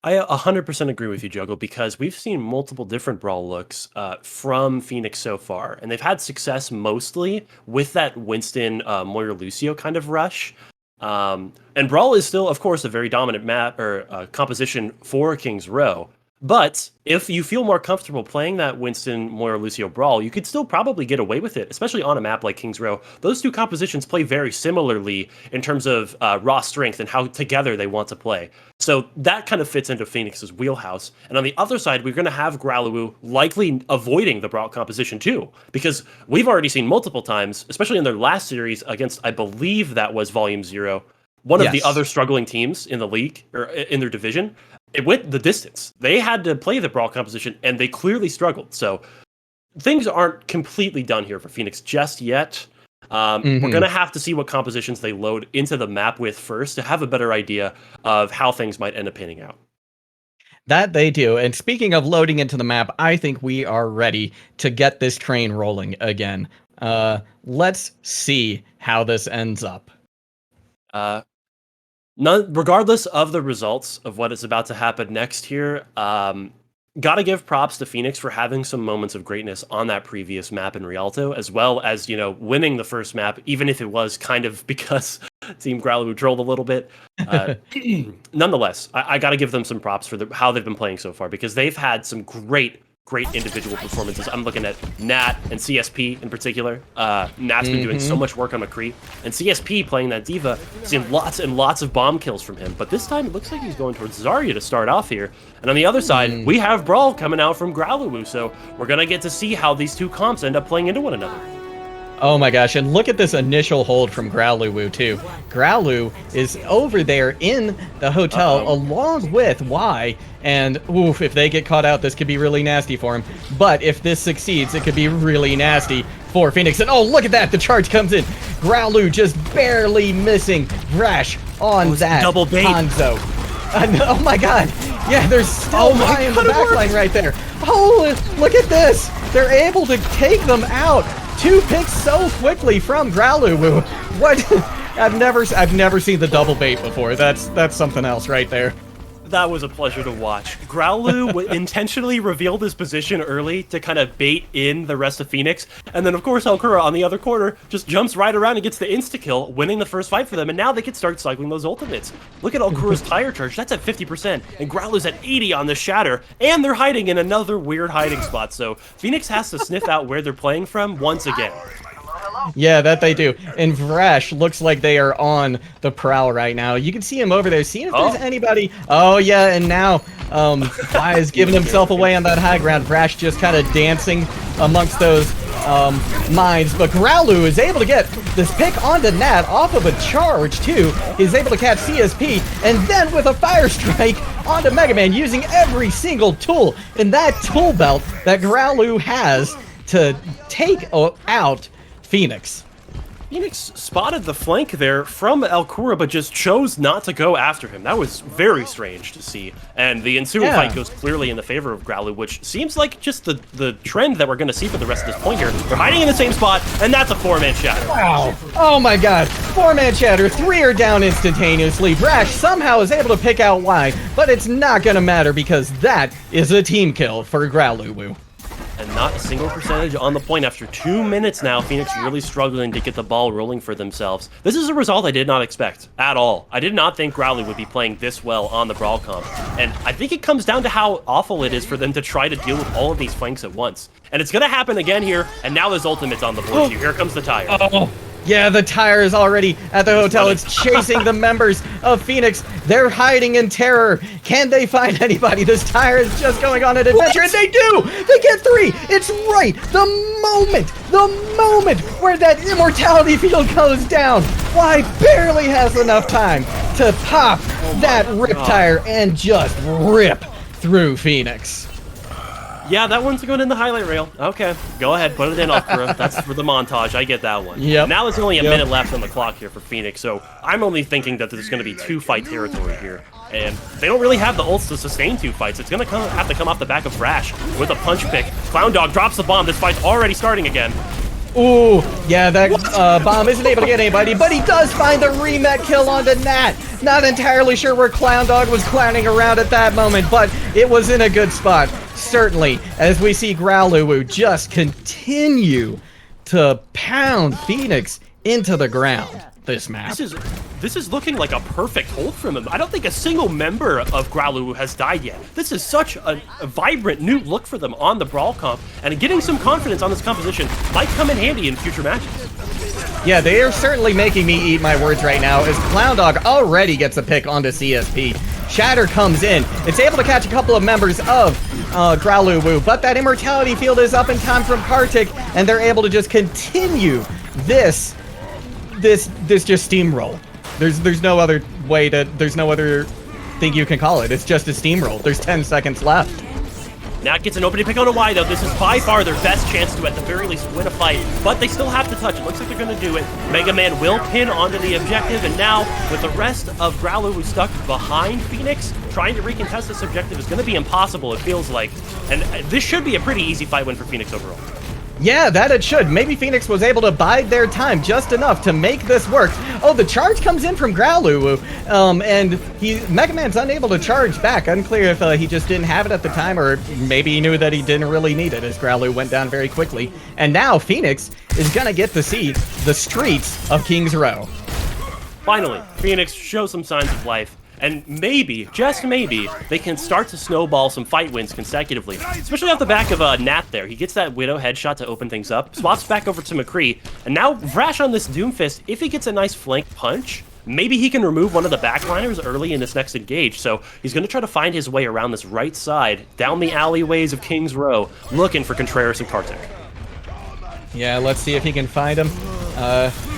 I 100% agree with you, Juggle, because we've seen multiple different Brawl looks from Phoenix so far, and they've had success mostly with that Winston Moira Lucio kind of rush. And Brawl is still, of course, a very dominant map or composition for King's Row. But if you feel more comfortable playing that Winston Moira Lucio Brawl, you could still probably get away with it, especially on a map like King's Row. Those two compositions play very similarly in terms of raw strength and how together they want to play. So that kind of fits into Phoenix's wheelhouse. And on the other side, we're going to have Growluwu likely avoiding the Brawl composition too, because we've already seen multiple times, especially in their last series against, I believe that was Volume 0, one of the other struggling teams in the league or in their division. It went the distance. They had to play the Brawl composition, and they clearly struggled. So things aren't completely done here for Phoenix just yet. We're going to have to see what compositions they load into the map with first to have a better idea of how things might end up panning out. That they do. And speaking of loading into the map, I think we are ready to get this train rolling again. Let's see how this ends up. Regardless of the results of what is about to happen next here, gotta give props to Phoenix for having some moments of greatness on that previous map in Rialto, as well as, winning the first map, even if it was kind of because Team Growluwu trolled a little bit. Nonetheless, I gotta give them some props for how they've been playing so far, because they've had some great individual performances. I'm looking at Nat and CSP in particular. Nat's been doing so much work on McCree, and CSP playing that Diva, seeing lots and lots of bomb kills from him. But this time it looks like he's going towards Zarya to start off here. And on the other side, we have Brawl coming out from Growluwu, so we're gonna get to see how these two comps end up playing into one another. Oh my gosh, and look at this initial hold from Growluwu too. Growluwu is over there in the hotel along with Y, and oof, if they get caught out, this could be really nasty for him. But if this succeeds, it could be really nasty for Phoenix. And oh, look at that, the charge comes in. Growluwu just barely missing Rash on that double bait. Hanzo. Oh my god, yeah, there's still Y in the backline right there. Oh, look at this. They're able to take them out. 2 picks so quickly from Growluwu. What? I've never seen the double bait before. That's something else right there. That was a pleasure to watch. Growluwu intentionally revealed his position early to kind of bait in the rest of Phoenix, and then of course Alkura on the other corner just jumps right around and gets the insta-kill, winning the first fight for them, and now they can start cycling those ultimates. Look at Alkura's tire charge, that's at 50%, and Growluwu's at 80 on the Shatter, and they're hiding in another weird hiding spot, so Phoenix has to sniff out where they're playing from once again. Yeah, that they do. And Vrash looks like they are on the prowl right now. You can see him over there, seeing if there's anybody. Oh, yeah, and now Y is giving himself away on that high ground. Vrash just kind of dancing amongst those mines. But Growluwu is able to get this pick onto Nat off of a charge, too. He's able to catch CSP, and then with a fire strike onto Mega Man, using every single tool in that tool belt that Growluwu has to take out Phoenix. Phoenix spotted the flank there from Alkura, but just chose not to go after him. That was very strange to see. And the ensuing fight goes clearly in the favor of Growluwu, which seems like just the trend that we're going to see for the rest of this point here. They're hiding in the same spot, and that's a 4-man shatter. Wow. Oh my god. 4-man shatter. 3 are down instantaneously. Brash somehow is able to pick out Y, but it's not going to matter because that is a team kill for Growluwu. And not a single percentage on the point after 2 minutes now. Phoenix really struggling to get the ball rolling for themselves. This is a result I did not expect at all. I did not think Growluwu would be playing this well on the Brawl comp. And I think it comes down to how awful it is for them to try to deal with all of these flanks at once. And it's going to happen again here. And now his ultimate's on the board. Here comes the tire. Yeah, the tire is already at the hotel. It's chasing the members of Phoenix. They're hiding in terror. Can they find anybody? This tire is just going on an adventure, and they do! They get 3! It's right! The moment where that immortality field goes down. Y barely has enough time to pop that rip tire and just rip through Phoenix. Yeah, that one's going in the highlight reel. Okay, go ahead, put it in, Okura. That's for the montage. I get that one. Yep. Now there's only a minute left on the clock here for Phoenix, so I'm only thinking that there's going to be 2-fight territory here. And they don't really have the ults to sustain 2 fights. It's going to have to come off the back of Thrash with a punch pick. Clown Dog drops the bomb. This fight's already starting again. Ooh, yeah, that bomb isn't able to get anybody, but he does find the remet kill onto Nat. Not entirely sure where Clown Dog was clowning around at that moment, but it was in a good spot. Certainly, as we see Growluwu just continue to pound Phoenix into the ground this map. This is looking like a perfect hold from him. I don't think a single member of Growluwu has died yet. This is such a vibrant new look for them on the Brawl comp, and getting some confidence on this composition might come in handy in future matches. Yeah, they are certainly making me eat my words right now, as Clown Dog already gets a pick onto CSP. Shatter comes in. It's able to catch a couple of members of Growluwu, but that Immortality Field is up in time from Kartik, and they're able to just continue this just steamroll. There's no other way to, there's no other thing you can call it. It's just a steamroll. There's 10 seconds left. Nat gets an opening pick on a Y, though. This is by far their best chance to, at the very least, win a fight. But they still have to touch. It looks like they're going to do it. Mega Man will pin onto the objective, and now, with the rest of Growluwu stuck behind Phoenix, trying to recontest this objective is going to be impossible, it feels like. And this should be a pretty easy fight win for Phoenix overall. Yeah, that it should. Maybe Phoenix was able to bide their time just enough to make this work. Oh, the charge comes in from Growluwu, and Mega Man's unable to charge back. Unclear if he just didn't have it at the time, or maybe he knew that he didn't really need it, as Growluwu went down very quickly. And now Phoenix is gonna get to see the streets of Kings Row. Finally, Phoenix shows some signs of life. And maybe, just maybe, they can start to snowball some fight wins consecutively. Especially off the back of Nat there. He gets that Widow headshot to open things up, swaps back over to McCree, and now Vrash on this Doomfist, if he gets a nice flank punch, maybe he can remove one of the backliners early in this next engage. So he's going to try to find his way around this right side, down the alleyways of Kings Row, looking for Contreras and Kartik. Yeah, let's see if he can find him.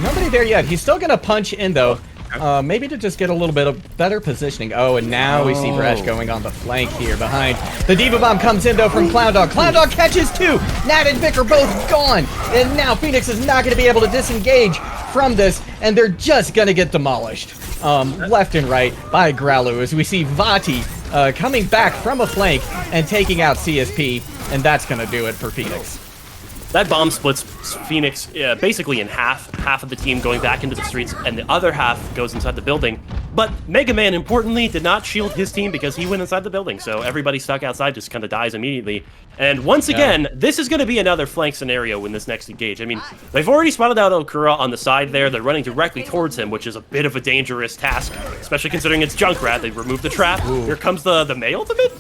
Nobody there yet. He's still going to punch in, though. Maybe to just get a little bit of better positioning. Oh, and now we see Vrash going on the flank here behind. The Diva Bomb comes in, though, from Clown Dog. Clown Dog catches 2. Nat and Vic are both gone. And now Phoenix is not going to be able to disengage from this, and they're just going to get demolished left and right by Growluwu, as we see Vati coming back from a flank and taking out CSP, and that's going to do it for Phoenix. That bomb splits Phoenix basically in half. Half of the team going back into the streets, and the other half goes inside the building. But Mega Man, importantly, did not shield his team because he went inside the building, so everybody stuck outside just kind of dies immediately. And once again, this is going to be another flank scenario in this next engage. I mean, they've already spotted out Okura on the side there. They're running directly towards him, which is a bit of a dangerous task, especially considering it's Junkrat. They've removed the trap. Ooh. Here comes the May ultimate.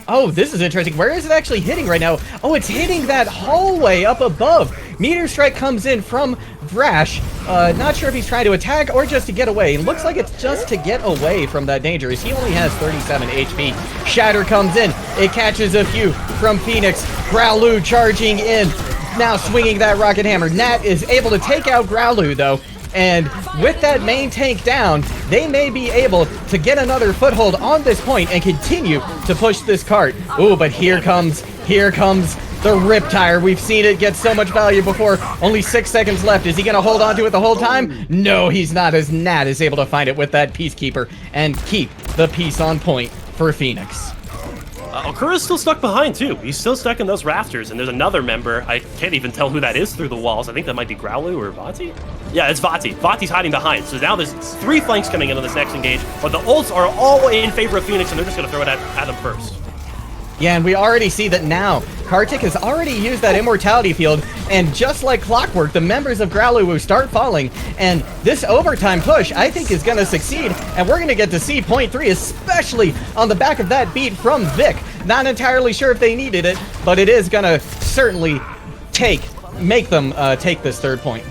Oh, this is interesting. Where is it actually hitting right now? Oh, it's hitting that hallway up above. Meteor Strike comes in from Vrash. Not sure if he's trying to attack or just to get away. It looks like it's just to get away from that danger, as he only has 37 HP. Shatter comes in. It catches a few from Phoenix. Growluwu charging in. Now swinging that Rocket Hammer. Nat is able to take out Growluwu, though. And with that main tank down, they may be able to get another foothold on this point and continue to push this cart. Ooh, but here comes the Riptire. We've seen it get so much value before. Only 6 seconds left. Is he going to hold on to it the whole time? No, he's not, as Nat is able to find it with that Peacekeeper and keep the peace on point for Phoenix. Okura's still stuck behind, too. He's still stuck in those rafters, and there's another member. I can't even tell who that is through the walls. I think that might be Growluwu or Vati? Yeah, it's Vati. Vati's hiding behind. So now there's 3 flanks coming into this next engage, but the ults are all in favor of Phoenix, and they're just going to throw it at them first. Yeah, and we already see that now. Kartik has already used that Immortality Field, and just like clockwork, the members of Growluwu start falling, and this overtime push, I think, is going to succeed, and we're going to get to see point 3, especially on the back of that beat from Vic. Not entirely sure if they needed it, but it is going to certainly make them take this 3rd point.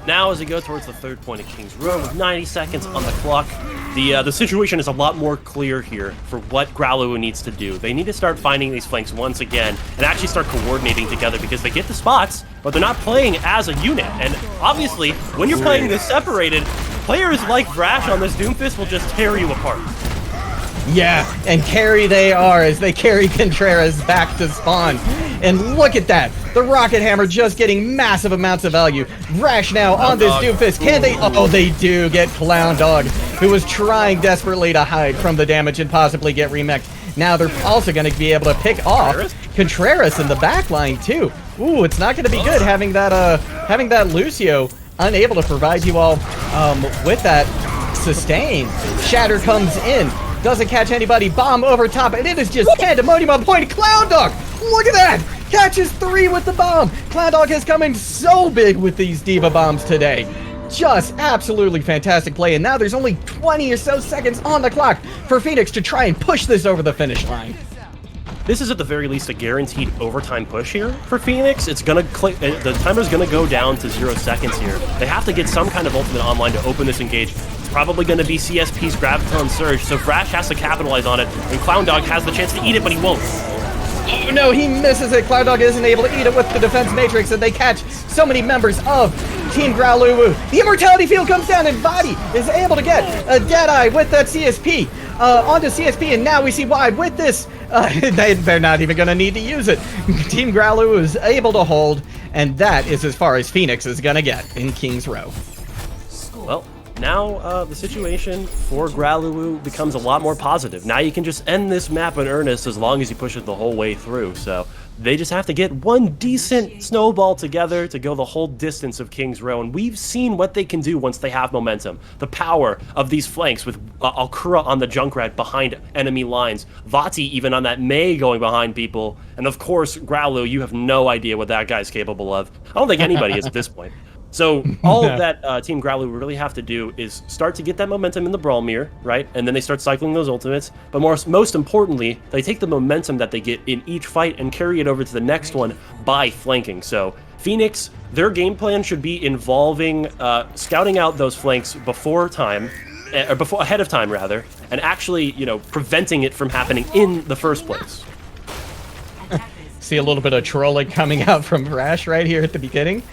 Now, as we go towards the 3rd point of King's Row, with 90 seconds on the clock, the situation is a lot more clear here for what Growluwu needs to do. They need to start finding these flanks once again and actually start coordinating together, because they get the spots, but they're not playing as a unit. And obviously, when you're playing this separated, players like Vrash on this Doomfist will just tear you apart. Yeah, and carry they are as they carry Contreras back to spawn. And look at that. The Rocket Hammer just getting massive amounts of value. Rash now on this doofus. Can they? Oh, they do get Clown Dog, who was trying desperately to hide from the damage and possibly get remexed. Now they're also going to be able to pick off Contreras in the backline too. Ooh, it's not going to be good having that Lucio unable to provide you all with that sustain. Shatter comes in, doesn't catch anybody. Bomb over top, and it is just pandemonium on point. Clown Dog, look at that! Catches 3 with the bomb. Clown Dog is coming so big with these Diva bombs today. Just absolutely fantastic play, and now there's only 20 or so seconds on the clock for Phoenix to try and push this over the finish line. This is at the very least a guaranteed overtime push here for Phoenix. It's gonna click. The timer's gonna go down to 0 seconds here. They have to get some kind of ultimate online to open this engage. It's probably gonna be CSP's Graviton Surge, so Vrash has to capitalize on it, and Clown Dog has the chance to eat it, but he won't. Oh no, he misses it. Clown Dog isn't able to eat it with the defense matrix, and they catch so many members of Team Growluwu. The Immortality Field comes down, and Vadi is able to get a Deadeye with that CSP onto CSP, and now we see why with this. They're not even going to need to use it. Team Growluwu is able to hold, and that is as far as Phoenix is going to get in King's Row. Well, now the situation for Growluwu becomes a lot more positive. Now you can just end this map in earnest as long as you push it the whole way through. So they just have to get one decent snowball together to go the whole distance of King's Row, and we've seen what they can do once they have momentum. The power of these flanks with Alkura on the Junkrat behind enemy lines, Vati even on that Mei going behind people, and of course Growluwu, you have no idea what that guy's capable of. I don't think anybody is at this point. So all of that Team Growluwu really have to do is start to get that momentum in the Brawl Mirror, right? And then they start cycling those ultimates. But most importantly, they take the momentum that they get in each fight and carry it over to the next one by flanking. So Phoenix, their game plan should be involving scouting out those flanks before time, or ahead of time rather, and actually, you know, preventing it from happening in the first place. See a little bit of trolling coming out from Rash right here at the beginning.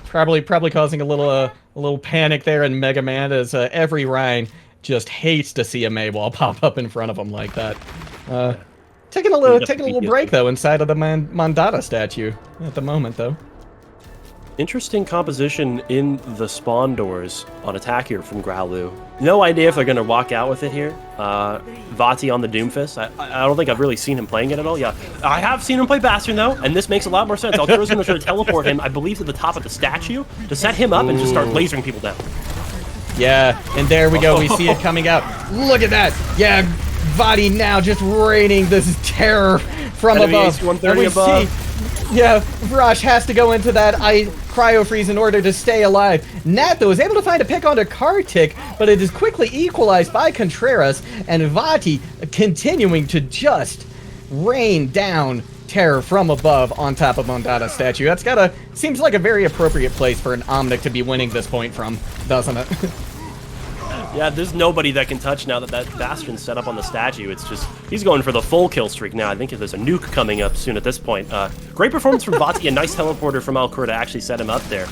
Probably causing a little panic there in Mega Man, as every Rhine just hates to see a Maywall pop up in front of him like that. Taking a little break though inside of the Mandata statue at the moment though. Interesting composition in the spawn doors on attack here from Growluwu. No idea if they're going to walk out with it here. Vati on the Doomfist. I don't think I've really seen him playing it at all. Yeah, I have seen him play Bastion though, and this makes a lot more sense. Altura's going to try to teleport him, I believe, to the top of the statue to set him up and just start lasering people down. Yeah, and there we go. We see it coming out. Look at that. Yeah, Vati now just raining this terror from above. 130 above. Yeah, Vrash has to go into that cryo freeze in order to stay alive. Nat, though, is able to find a pick onto Kartik, but it is quickly equalized by Contreras, and Vati continuing to just rain down terror from above on top of Mondada's statue. That's seems like a very appropriate place for an Omnic to be winning this point from, doesn't it? Yeah, there's nobody that can touch now that Bastion's set up on the statue. It's just, he's going for the full kill streak now. I think there's a nuke coming up soon at this point. Great performance from Vati, a nice teleporter from Alkura to actually set him up there.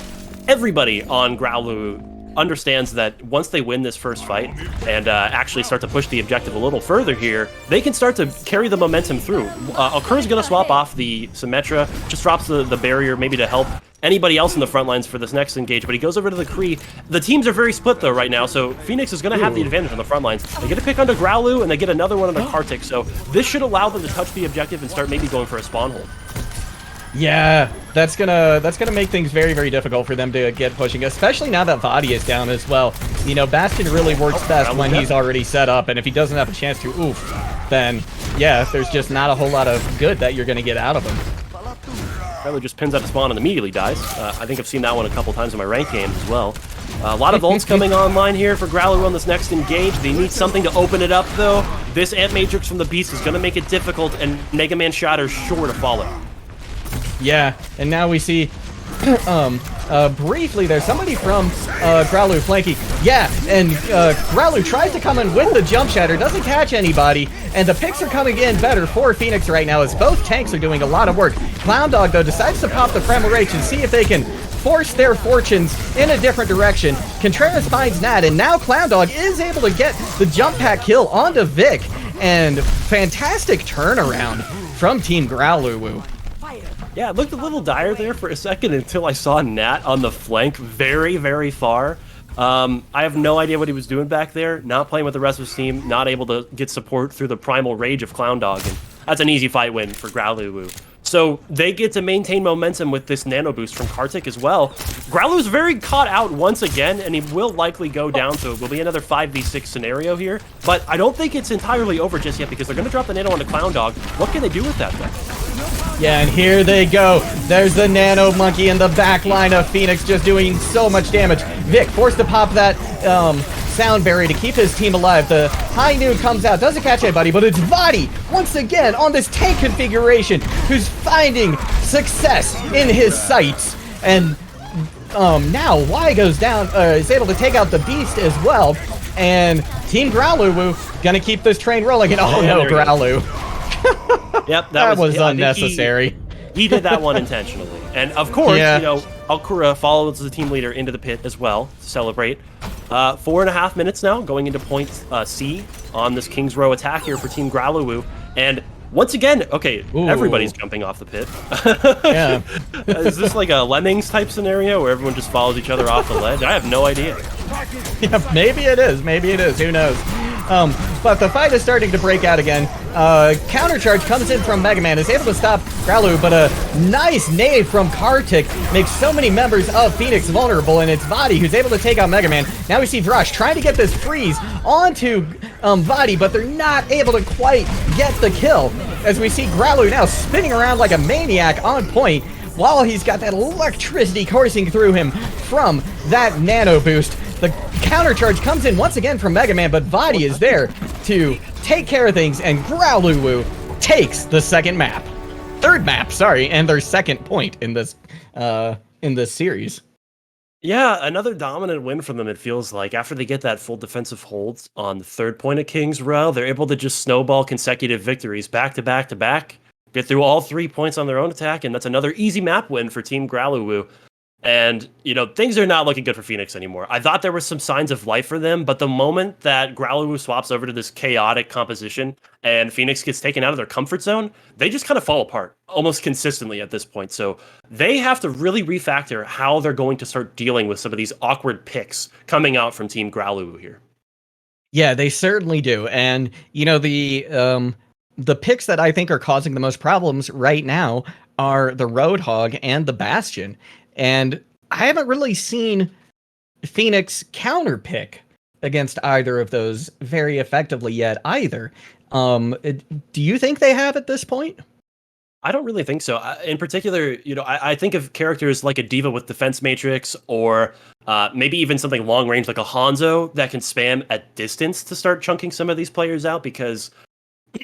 Everybody on Growluwu understands that once they win this first fight and actually start to push the objective a little further here, they can start to carry the momentum through. Alkura's going to swap off the Symmetra, just drops the barrier maybe to help anybody else in the front lines for this next engage, but he goes over to the Kree. The teams are very split though right now, so Phoenix is going to have the advantage on the front lines. They get a pick onto Growluwu, and they get another one onto Kartik, so this should allow them to touch the objective and start maybe going for a spawn hold. Yeah, that's gonna make things very, very difficult for them to get pushing, especially now that Vadi is down as well. You know, Bastion really works best when he's already set up, and if he doesn't have a chance to then yeah, there's just not a whole lot of good that you're gonna get out of him. Growluwu just pins out a spawn and immediately dies. I think I've seen that one a couple times in my ranked games as well. A lot of ults coming online here for Growluwu on this next engage. They need something to open it up though. This Ant Matrix from the Beast is gonna make it difficult, and Mega Man Shatter's sure to follow. Yeah, and now we see briefly there's somebody from Growluwu flanking. Yeah, and Growluwu tries to come in with the jump shatter, doesn't catch anybody, and the picks are coming in better for Phoenix right now as both tanks are doing a lot of work. Clown Dog, though, decides to pop the Primal Rage and see if they can force their fortunes in a different direction. Contreras finds Nat, and now Clown Dog is able to get the jump pack kill onto Vic. And fantastic turnaround from Team Growluwu. Yeah, it looked a little dire there for a second until I saw Nat on the flank very, very far. I have no idea what he was doing back there, not playing with the rest of his team, not able to get support through the primal rage of Clown Dog, and that's an easy fight win for Growluwu. So they get to maintain momentum with this nano boost from Kartik as well. Growluwu's very caught out once again, and he will likely go down, so it will be another 5v6 scenario here. But I don't think it's entirely over just yet, because they're going to drop the nano onto Clown Dog. What can they do with that, though? Yeah, and here they go. There's the Nano Monkey in the back line of Phoenix, just doing so much damage. Vic forced to pop that sound berry to keep his team alive. The high noon comes out, doesn't catch anybody, but it's Vadi once again on this tank configuration who's finding success in his sights. And now Y goes down, is able to take out the beast as well. And Team Growluwu gonna keep this train rolling. And oh no, Growluwu. Yep, that was unnecessary. He did that one intentionally. And of course, you know, Alkura follows the team leader into the pit as well to celebrate. 4.5 minutes now, going into point C on this King's Row attack here for Team Growluwu. And once again, okay, everybody's jumping off the pit. Yeah. Is this like a Lemmings type scenario where everyone just follows each other off the ledge? I have no idea. Yeah, maybe it is. Maybe it is. Who knows? But the fight is starting to break out again. Countercharge comes in from Mega Man, is able to stop Growluwu, but a nice nade from Kartik makes so many members of Phoenix vulnerable, and it's Vadi who's able to take out Mega Man. Now we see Rush trying to get this freeze onto Vadi, but they're not able to quite get the kill, as we see Growluwu now spinning around like a maniac on point, while he's got that electricity coursing through him from that nano boost. The countercharge comes in once again from Mega Man, but Vadi is there to take care of things, and Growluwu takes the third map, sorry, and their second point in this series. Yeah, another dominant win from them, it feels like. After they get that full defensive hold on the third point of King's Row, they're able to just snowball consecutive victories back to back to back, get through all 3 points on their own attack, and that's another easy map win for Team Growluwu. And, you know, things are not looking good for Phoenix anymore. I thought there were some signs of life for them, but the moment that Growluwu swaps over to this chaotic composition and Phoenix gets taken out of their comfort zone, they just kind of fall apart almost consistently at this point. So they have to really refactor how they're going to start dealing with some of these awkward picks coming out from Team Growluwu here. Yeah, they certainly do. And, you know, the picks that I think are causing the most problems right now are the Roadhog and the Bastion. And I haven't really seen Phoenix counterpick against either of those very effectively yet either. Do you think they have at this point? I don't really think so. In particular, you know, I think of characters like a Diva with Defense Matrix, or maybe even something long range like a Hanzo that can spam at distance to start chunking some of these players out, because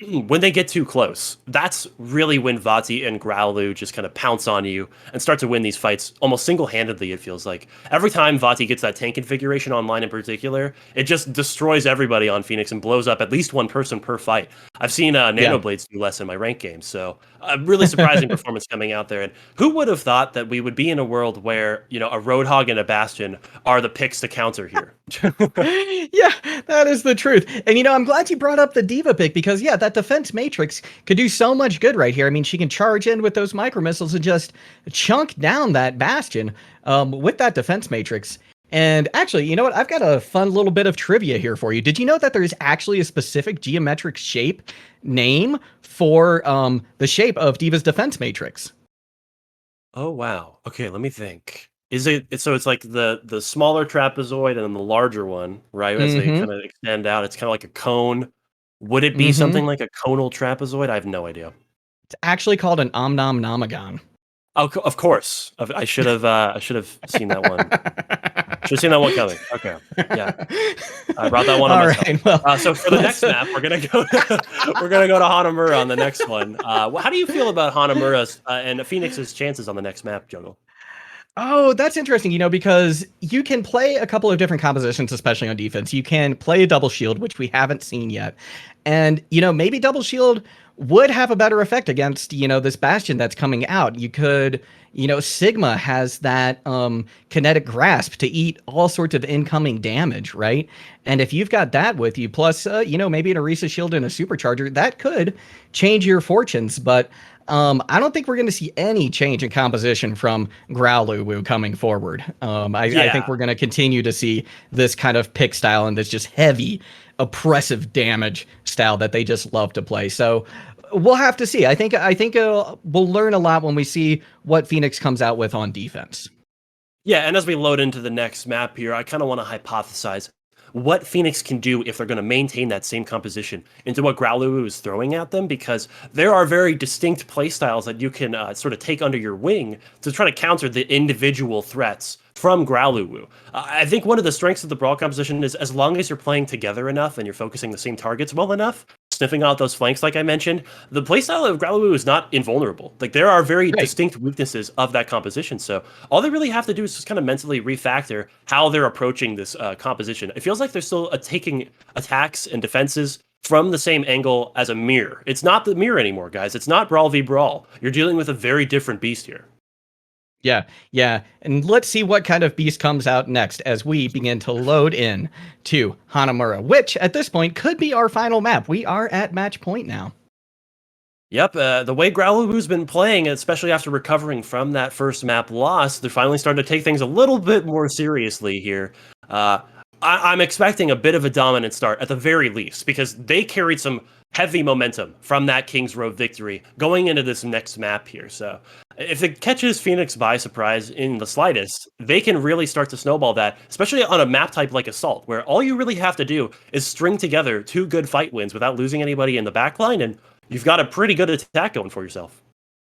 when they get too close, that's really when Vati and Growluwu just kind of pounce on you and start to win these fights almost single-handedly, it feels like. Every time Vati gets that tank configuration online in particular, it just destroys everybody on Phoenix and blows up at least one person per fight. I've seen Nano Blades do less in my ranked games, so a really surprising performance coming out there. And who would have thought that we would be in a world where, you know, a Roadhog and a Bastion are the picks to counter here? Yeah, that is the truth. And, you know, I'm glad you brought up the Diva pick, because, yeah, that Defense Matrix could do so much good right here. I mean, she can charge in with those micro missiles and just chunk down that Bastion with that Defense Matrix. And actually, you know what? I've got a fun little bit of trivia here for you. Did you know that there is actually a specific geometric shape name for the shape of Diva's Defense Matrix? Oh, wow. Okay, let me think. Is it so? It's like the smaller trapezoid and then the larger one, right? As they kind of extend out, it's kind of like a cone. Would it be something like a conal trapezoid? I have no idea. It's actually called an Omnom-Nomagon. Oh, of course. I should have seen that one. Should have seen that one coming. Okay, yeah. I brought that one on myself. Right, well, so for the next map, we're gonna go. We're gonna go to Hanamura on the next one. How do you feel about Hanamura's and Phoenix's chances on the next map, Jungle? Oh, that's interesting, you know, because you can play a couple of different compositions, especially on defense. You can play a double shield, which we haven't seen yet. And, you know, maybe double shield would have a better effect against, this Bastion that's coming out. You could, Sigma has that kinetic grasp to eat all sorts of incoming damage, right? And if you've got that with you, plus, maybe an Orisa Shield and a Supercharger, that could change your fortunes. But I don't think we're going to see any change in composition from Growluwu coming forward. I think we're going to continue to see this kind of pick style and this just heavy, oppressive damage style that they just love to play. So we'll have to see. I think we'll learn a lot when we see what Phoenix comes out with on defense. Yeah, and as we load into the next map here, I kind of want to hypothesize what Phoenix can do if they're going to maintain that same composition into what Growluwu is throwing at them, because there are very distinct playstyles that you can sort of take under your wing to try to counter the individual threats from Growluwu. I think one of the strengths of the Brawl composition is as long as you're playing together enough and you're focusing the same targets well enough, sniffing out those flanks like I mentioned, the playstyle of Growluwu is not invulnerable. Like, there are very distinct weaknesses of that composition, so all they really have to do is just kind of mentally refactor how they're approaching this composition. It feels like they're still taking attacks and defenses from the same angle as a mirror. It's not the mirror anymore, guys. It's not Brawl v Brawl. You're dealing with a very different beast here. Yeah. And let's see what kind of beast comes out next as we begin to load in to Hanamura, which at this point could be our final map. We are at match point now. Yep, the way Growluwu's been playing, especially after recovering from that first map loss, they're finally starting to take things a little bit more seriously here. I'm expecting a bit of a dominant start at the very least, because they carried some heavy momentum from that King's Road victory going into this next map here. So if it catches Phoenix by surprise in the slightest, they can really start to snowball that, especially on a map type like Assault, where all you really have to do is string together 2 good fight wins without losing anybody in the backline, and you've got a pretty good attack going for yourself.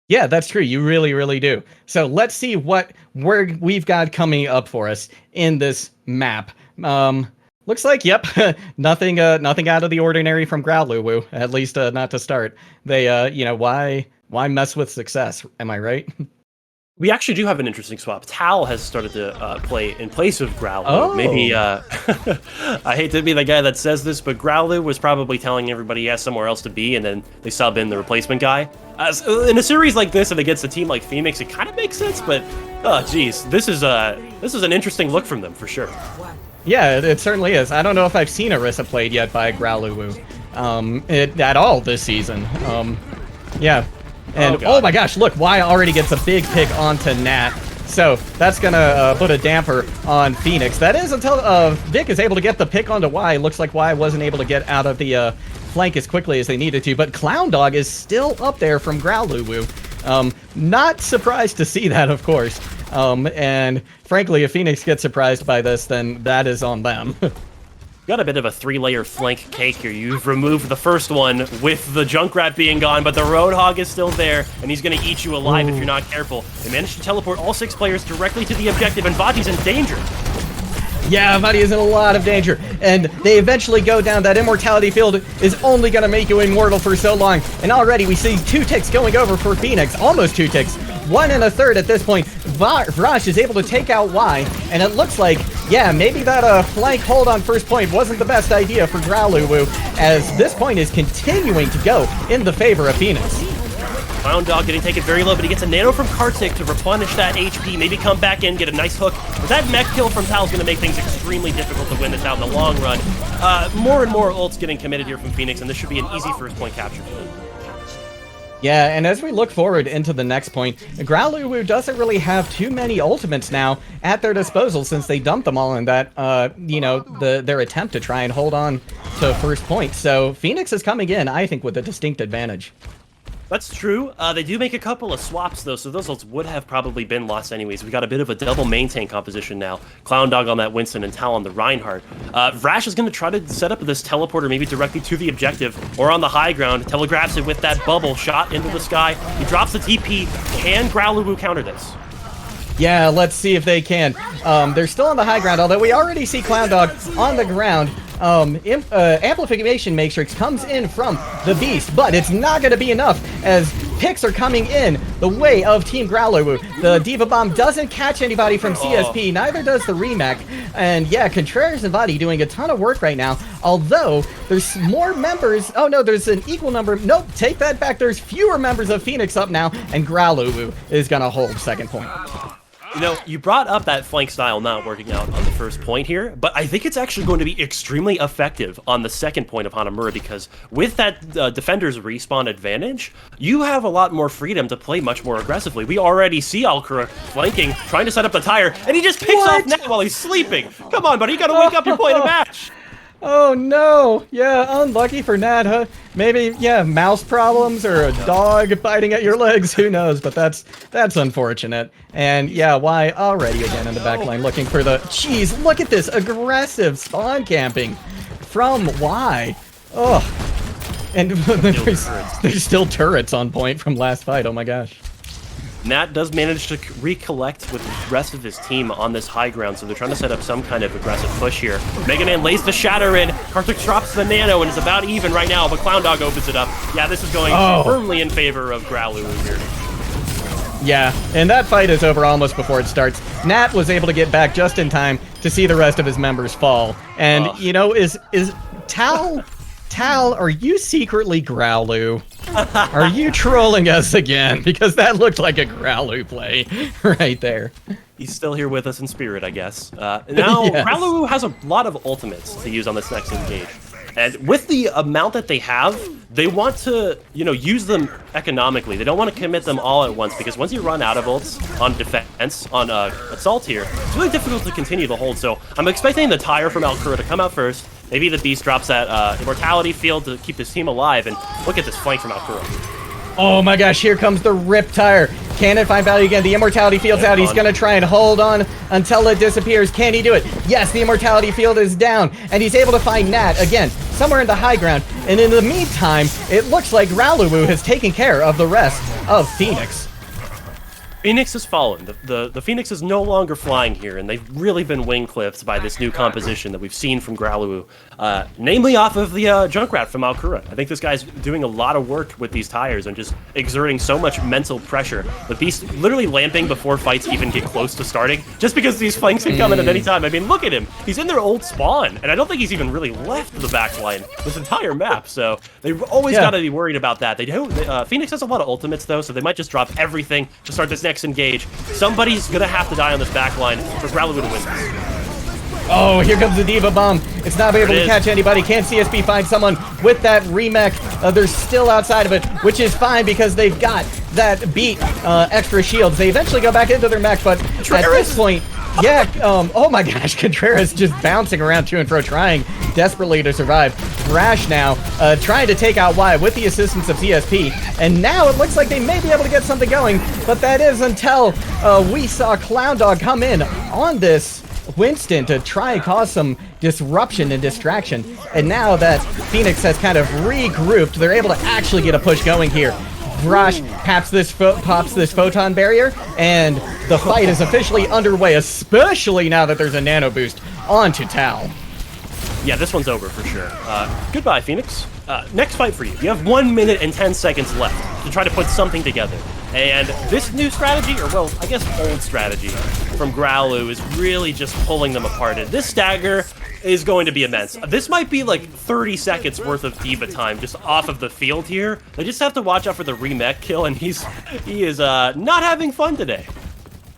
Yeah, that's true. You really, really do. So let's see what we've got coming up for us in this map. Looks like, yep, nothing out of the ordinary from Growluwu, at least not to start. They, why mess with success? Am I right? We actually do have an interesting swap. Tal has started to play in place of Growluwu. Oh. Maybe, I hate to be the guy that says this, but Growluwu was probably telling everybody he has somewhere else to be, and then they sub in the replacement guy. In a series like this, and against a team like Phoenix, it kind of makes sense, but, oh, geez, this is an interesting look from them, for sure. Yeah, it certainly is. I don't know if I've seen Orisa played yet by Growluwu at all this season. Yeah. And oh my gosh, look, Y already gets a big pick onto Nat. So that's gonna put a damper on Phoenix. That is until Vic is able to get the pick onto Y. Looks like Y wasn't able to get out of the flank as quickly as they needed to. But Clown Dog is still up there from Growluwu. Not surprised to see that, of course. And frankly, if Phoenix gets surprised by this, then that is on them. Got a bit of a 3-layer flank cake here. You've removed the first one with the Junkrat being gone, but the Roadhog is still there, and he's going to eat you alive if you're not careful. They managed to teleport all 6 players directly to the objective, and Vaati's in danger. Yeah, Vaati is in a lot of danger, and they eventually go down. That immortality field is only going to make you immortal for so long, and already we see 2 ticks going over for Phoenix, almost 2 ticks. 1 and a third at this point. Vrash is able to take out Y, and it looks like, yeah, maybe that flank hold on first point wasn't the best idea for Growluwu, as this point is continuing to go in the favor of Phoenix. Clown Dog getting taken very low, but he gets a nano from Kartik to replenish that HP, maybe come back in, get a nice hook. But that mech kill from Tal is going to make things extremely difficult to win this out in the long run. More and more ults getting committed here from Phoenix, and this should be an easy first point capture for them. Yeah, and as we look forward into the next point, Growluwu doesn't really have too many ultimates now at their disposal since they dumped them all in that, their attempt to try and hold on to first point. So Phoenix is coming in, I think, with a distinct advantage. That's true. They do make a couple of swaps, though, so those ults would have probably been lost anyways. We got a bit of a double maintain composition now. Clown Dog on that Winston and Tal on the Reinhardt. Vrash is going to try to set up this teleporter maybe directly to the objective or on the high ground. Telegraphs it with that bubble shot into the sky. He drops the TP. Can Growluwu counter this? Yeah, let's see if they can. They're still on the high ground, although we already see Clown Dog on the ground. Amplification Matrix comes in from the Beast, but it's not going to be enough as picks are coming in the way of Team Growluwu. The Diva Bomb doesn't catch anybody from CSP, neither does the Remech. And yeah, Contreras and Vadi doing a ton of work right now, although there's more members. Oh no, there's an equal number. Nope, take that back. There's fewer members of Phoenix up now, and Growluwu is gonna hold second point. You know, you brought up that flank style not working out on the first point here, but I think it's actually going to be extremely effective on the second point of Hanamura, because with that defender's respawn advantage, you have a lot more freedom to play much more aggressively. We already see Alkura flanking, trying to set up the tire, and he just picks off Nat while he's sleeping. Come on, buddy, you gotta wake up your point of match. Oh no! Yeah, unlucky for Nat, huh? Maybe, yeah, mouse problems or a dog biting at your legs, who knows, but that's unfortunate. And yeah, Y already again in the back line looking for the... Jeez, look at this aggressive spawn camping from Y. Oh, and there's still turrets on point from last fight, oh my gosh. Nat does manage to recollect with the rest of his team on this high ground, so they're trying to set up some kind of aggressive push here. Mega Man lays the shatter in, Karthik drops the nano, and it's about even right now, but Clown Dog opens it up. Yeah, this is going firmly in favor of Growluwu here. Yeah, and that fight is over almost before it starts. Nat was able to get back just in time to see the rest of his members fall. And, you know, is Tal, are you secretly Growluwu? Are you trolling us again? Because that looked like a Growluwu play right there. He's still here with us in spirit, I guess. Now, Yes. Growluwu has a lot of ultimates to use on this next engage. And with the amount that they have, they want to, you know, use them economically. They don't want to commit them all at once, because once you run out of ults on defense, on assault here, it's really difficult to continue the hold. So I'm expecting the tire from Alkura to come out first. Maybe the Beast drops that Immortality field to keep his team alive, and look at this flank from Alkura. Oh my gosh, here comes the Rip Tire. Can it find value again? The Immortality Field's out. He's gonna try and hold on until it disappears. Can he do it? Yes, the Immortality Field is down, and he's able to find Nat, again, somewhere in the high ground. And in the meantime, it looks like Growluwu has taken care of the rest of Phoenix. Phoenix has fallen. The Phoenix is no longer flying here, and they've really been wing clipped by this new composition that we've seen from Growluwu, namely off of the Junkrat from Alkura. I think this guy's doing a lot of work with these tires and just exerting so much mental pressure. The Beast literally lamping before fights even get close to starting, just because these flanks can come in at any time. I mean, look at him. He's in their old spawn, and I don't think he's even really left the backline this entire map, so they've always got to be worried about that. Phoenix has a lot of ultimates, though, so they might just drop everything to start this next engage. Somebody's gonna have to die on this backline for Growluwu to win this. Oh, here comes the Diva Bomb. It's not able to catch anybody. Can't CSP find someone with that remech? They're still outside of it, which is fine because they've got that beat extra shields. They eventually go back into their mech, but at this point, yeah, oh my gosh, Contreras just bouncing around to and fro, trying desperately to survive. Brash now trying to take out Y with the assistance of CSP, and now it looks like they may be able to get something going, but that is until we saw Clown Dog come in on this Winston to try and cause some disruption and distraction. And now that Phoenix has kind of regrouped, they're able to actually get a push going here. Brash pops this photon barrier, and the fight is officially underway, especially now that there's a nano boost onto Tal. Yeah, this one's over for sure. Goodbye, Phoenix. Next fight for you. You have 1 minute and 10 seconds left to try to put something together. And this new strategy, or well, I guess old strategy from Growluwu is really just pulling them apart. And this stagger is going to be immense. This might be like 30 seconds worth of Diva time just off of the field here. They just have to watch out for the remech kill, and he is not having fun today.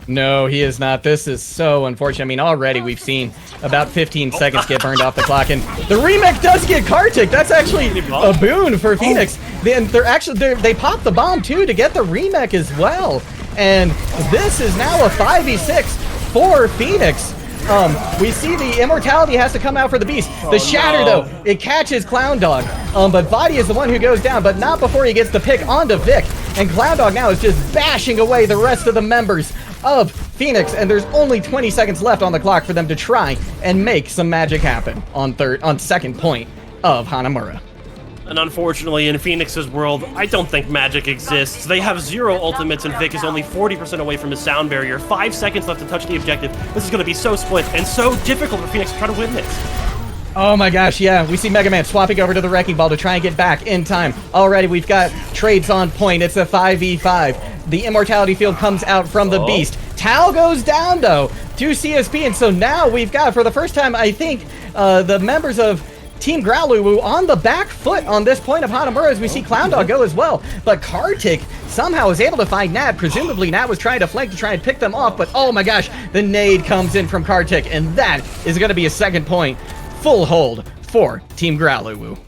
No, he is not. This is so unfortunate. I mean, already we've seen about 15 seconds get burned off the clock, and the remech does get Kartik. That's actually a boon for Phoenix. Then they pop the bomb too to get the remech as well, and this is now a 5v6 for Phoenix. We see the Immortality has to come out for the Beast. The Shatter, though, it catches Clown Dog. But Vadi is the one who goes down, but not before he gets the pick onto Vic. And Clown Dog now is just bashing away the rest of the members of Phoenix, and there's only 20 seconds left on the clock for them to try and make some magic happen on second point of Hanamura. And unfortunately, in Phoenix's world, I don't think magic exists. They have 0 ultimates, and Vic is only 40% away from his sound barrier. 5 seconds left to touch the objective. This is going to be so split and so difficult for Phoenix to try to win this. Oh my gosh, yeah. We see Mega Man swapping over to the Wrecking Ball to try and get back in time. Already, we've got trades on point. It's a 5v5. The Immortality Field comes out from the Beast. Tao goes down, though, to CSP. And so now we've got, for the first time, I think, the members of Team Growluwu on the back foot on this point of Hanamura as we see Clown Dog go as well. But Kartik somehow is able to find Nat. Presumably Nat was trying to flank to try and pick them off, but oh my gosh, the nade comes in from Kartik, and that is going to be a second point. Full hold for Team Growluwu.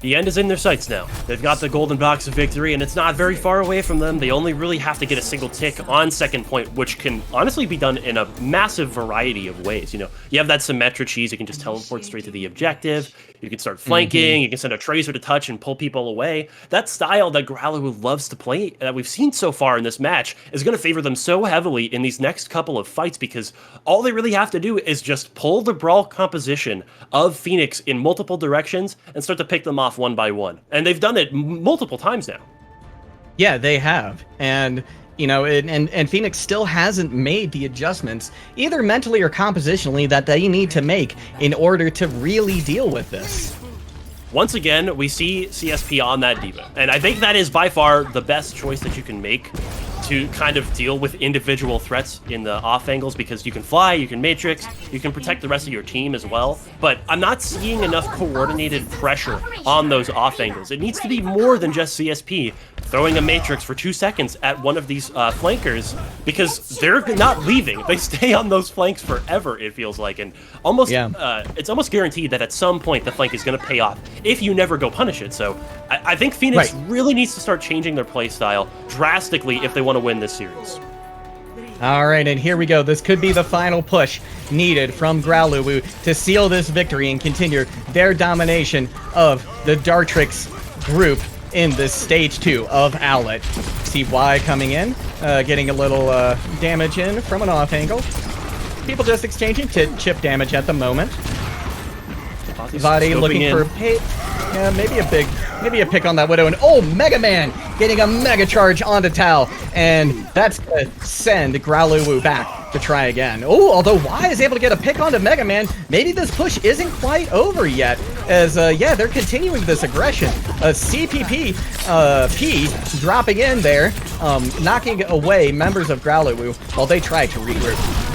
The end is in their sights now. They've got the golden box of victory, and it's not very far away from them. They only really have to get a single tick on second point, which can honestly be done in a massive variety of ways. You know, you have that Symmetra cheese, you can just teleport straight to the objective. You can start flanking, you can send a Tracer to touch and pull people away. That style that Growluwu loves to play, that we've seen so far in this match, is going to favor them so heavily in these next couple of fights, because all they really have to do is just pull the brawl composition of Phoenix in multiple directions and start to pick them off one by one. And they've done it multiple times now. Yeah, they have. And you know, and Phoenix still hasn't made the adjustments, either mentally or compositionally, that they need to make in order to really deal with this. Once again, we see CSP on that D.Va, and I think that is by far the best choice that you can make to kind of deal with individual threats in the off angles, because you can fly, you can matrix, you can protect the rest of your team as well. But I'm not seeing enough coordinated pressure on those off angles. It needs to be more than just CSP throwing a matrix for 2 seconds at one of these flankers, because they're not leaving. They stay on those flanks forever, it feels like, and almost it's almost guaranteed that at some point the flank is going to pay off if you never go punish it. So I think Phoenix really needs to start changing their play style drastically if they want to win this series. All right, and here we go. This could be the final push needed from Growluwu to seal this victory and continue their domination of the Dartrix group in this stage 2 of Owlet. See Y coming in, getting a little damage in from an off angle. People just exchanging chip damage at the moment. Vadi looking for a pick. Yeah, maybe a pick on that Widow. And oh, Mega Man getting a mega charge onto Tao. And that's going to send Growluwu back to try again. Oh, although Y is able to get a pick onto Mega Man, maybe this push isn't quite over yet. As, yeah, they're continuing this aggression. CPP P dropping in there, knocking away members of Growluwu while they try to regroup.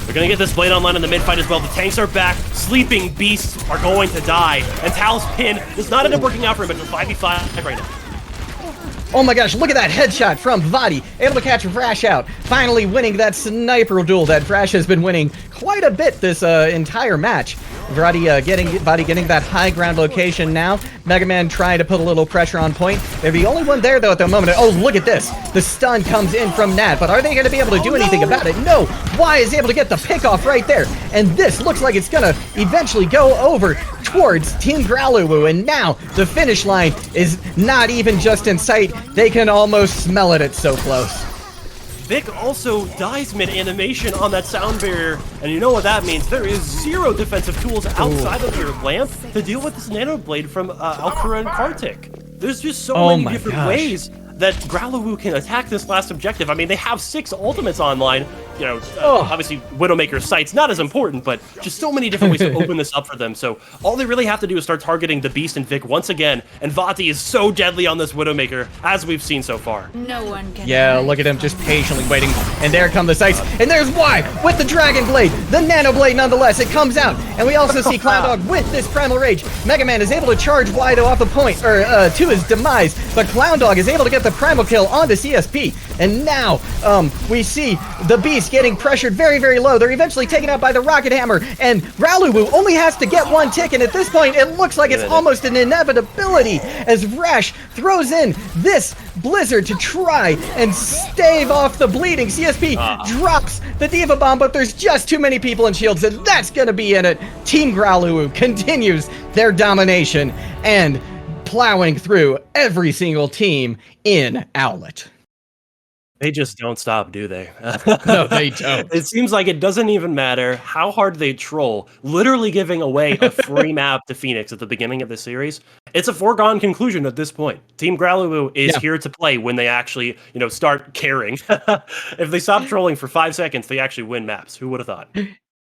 We're going to get this Blade online in the mid-fight as well. The tanks are back. Sleeping Beasts are going to die. And Tao's pin does not end up working out for him, but it's a 5v5 right now. Oh my gosh, look at that headshot from Vadi. Able to catch Vrash out. Finally winning that sniper duel that Vrash has been winning quite a bit this entire match. Vadi getting that high ground location now. Mega Man trying to put a little pressure on point. They're the only one there though at the moment. Oh, look at this. The stun comes in from Nat, but are they going to be able to do anything about it? No. Y is able to get the pick off right there. And this looks like it's going to eventually go over towards Team Growluwu. And now the finish line is not even just in sight. They can almost smell it. It's so close. Vic also dies mid-animation on that sound barrier, and you know what that means. There is zero defensive tools outside of your lamp to deal with this Nano Blade from Alkura and Kartik. There's just so many different ways that Growluwu can attack this last objective. I mean, they have 6 ultimates online. You know, obviously Widowmaker's sight's not as important, but just so many different ways to open this up for them. So all they really have to do is start targeting the Beast and Vic once again, and Vati is so deadly on this Widowmaker, as we've seen so far. No one can. Yeah, look at him just patiently waiting. And there come the sights. And there's Y with the Dragon Blade, the Nano Blade nonetheless. It comes out. And we also see Clown Dog with this Primal Rage. Mega Man is able to charge Y though off the point, or to his demise. But Clown Dog is able to get the Primal kill onto CSP. And now we see the Beast getting pressured very, very low. They're eventually taken out by the Rocket Hammer. And Growluwu only has to get 1 tick. And at this point, it looks like it's almost an inevitability as Vrash throws in this Blizzard to try and stave off the bleeding. CSP drops the D.Va Bomb, but there's just too many people in shields, and that's going to be in it. Team Growluwu continues their domination and plowing through every single team in Owlet. They just don't stop, do they? No, they don't. It seems like it doesn't even matter how hard they troll, literally giving away a free map to Phoenix at the beginning of the series. It's a foregone conclusion at this point. Team Growluwu is here to play when they actually, you know, start caring. If they stop trolling for 5 seconds, they actually win maps. Who would have thought?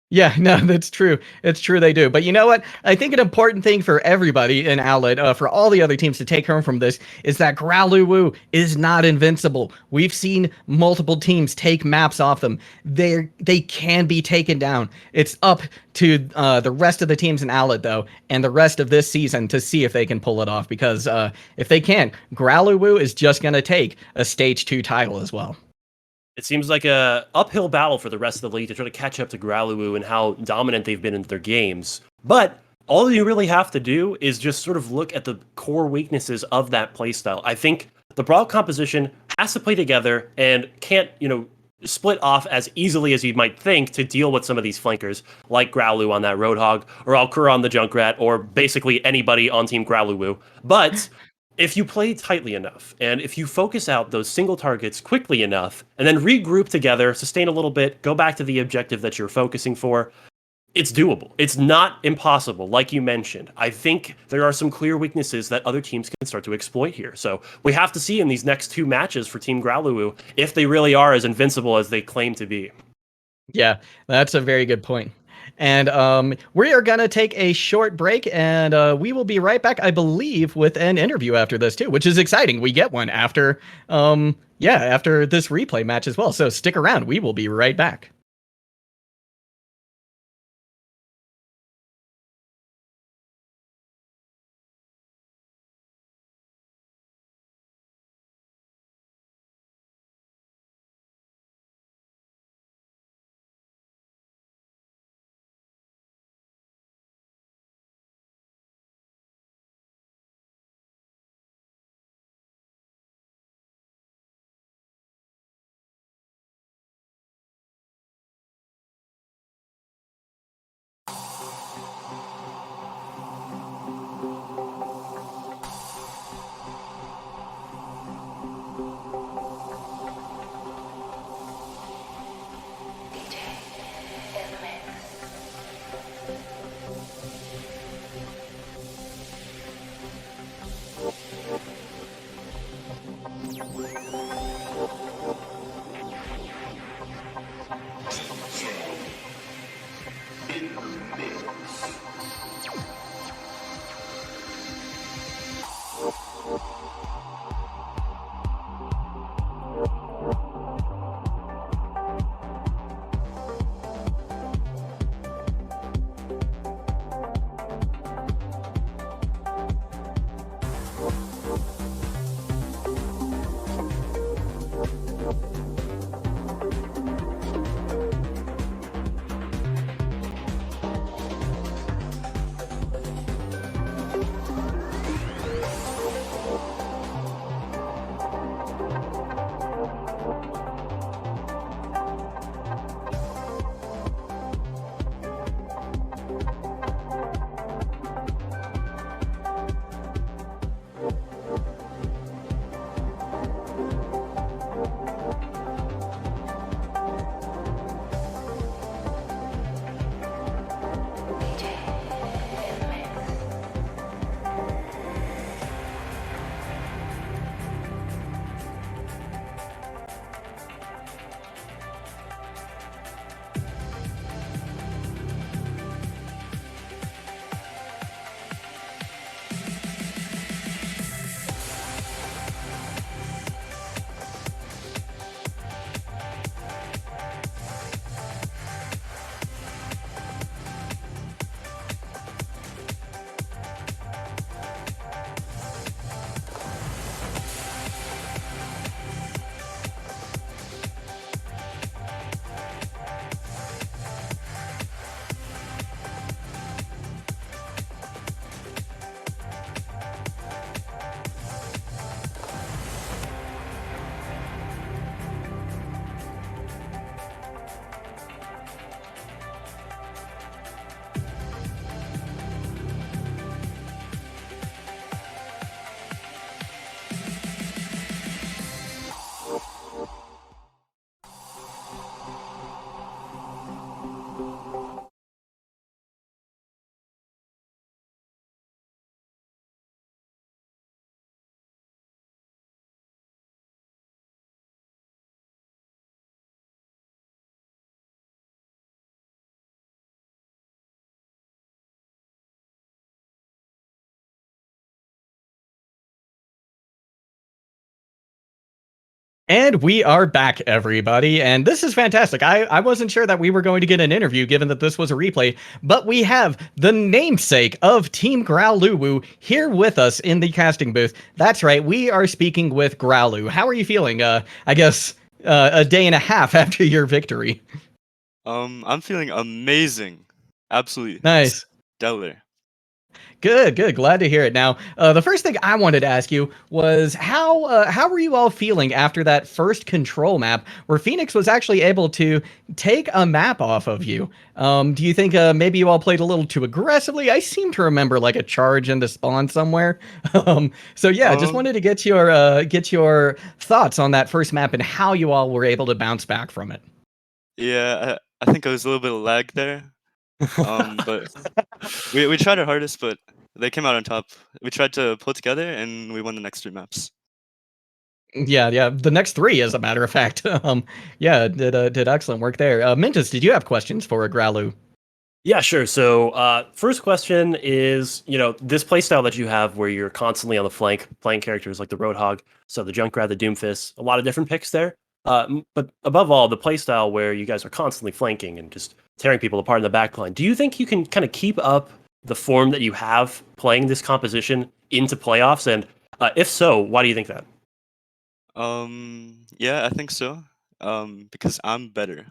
Yeah, no, that's true. It's true they do. But you know what? I think an important thing for everybody in Owlet, for all the other teams to take home from this, is that Growluwu is not invincible. We've seen multiple teams take maps off them. They can be taken down. It's up to the rest of the teams in Owlet, though, and the rest of this season to see if they can pull it off. Because if they can't, Growluwu is just going to take a Stage 2 title as well. It seems like a uphill battle for the rest of the league to try to catch up to Growluwu and how dominant they've been in their games. But all you really have to do is just sort of look at the core weaknesses of that playstyle. I think the Brawl composition has to play together and can't, split off as easily as you might think to deal with some of these flankers, like Growlithe on that Roadhog, or Alkura on the Junkrat, or basically anybody on Team Growlithe. But if you play tightly enough, and if you focus out those single targets quickly enough, and then regroup together, sustain a little bit, go back to the objective that you're focusing for, it's doable. It's not impossible, like you mentioned. I think there are some clear weaknesses that other teams can start to exploit here. So we have to see in these next two matches for Team Growlithe if they really are as invincible as they claim to be. Yeah, that's a very good point. And we are going to take a short break, and we will be right back, I believe, with an interview after this, too, which is exciting. We get one after, after this replay match as well. So stick around. We will be right back. And we are back, everybody. And this is fantastic. I wasn't sure that we were going to get an interview given that this was a replay, but we have the namesake of Team Growluwu here with us in the casting booth. That's right. We are speaking with Growluwu. How are you feeling? I guess a day and a half after your victory. I'm feeling amazing. Absolutely Nice. stellar. Good, good. Glad to hear it. Now, the first thing I wanted to ask you was how were you all feeling after that first control map where Phoenix was actually able to take a map off of you? Do you think maybe you all played a little too aggressively? I seem to remember like a charge into spawn somewhere. So yeah, just Um, wanted to get your thoughts on that first map and how you all were able to bounce back from it. yeah, I think there was a little bit of lag there. But we tried our hardest, but they came out on top. We tried to pull together, and we won the next 3 maps. Yeah, yeah. The next three, as a matter of fact. Yeah, did excellent work there. Mintus, did you have questions for Growluwu? Yeah, sure. So, first question is, this playstyle that you have where you're constantly on the flank playing characters like the Roadhog, so the Junkrat, the Doomfist, a lot of different picks there. But above all, the playstyle where you guys are constantly flanking and just tearing people apart in the backline. Do you think you can kind of keep up the form that you have playing this composition into playoffs? And if so, why do you think that? Yeah, I think so. Because I'm better.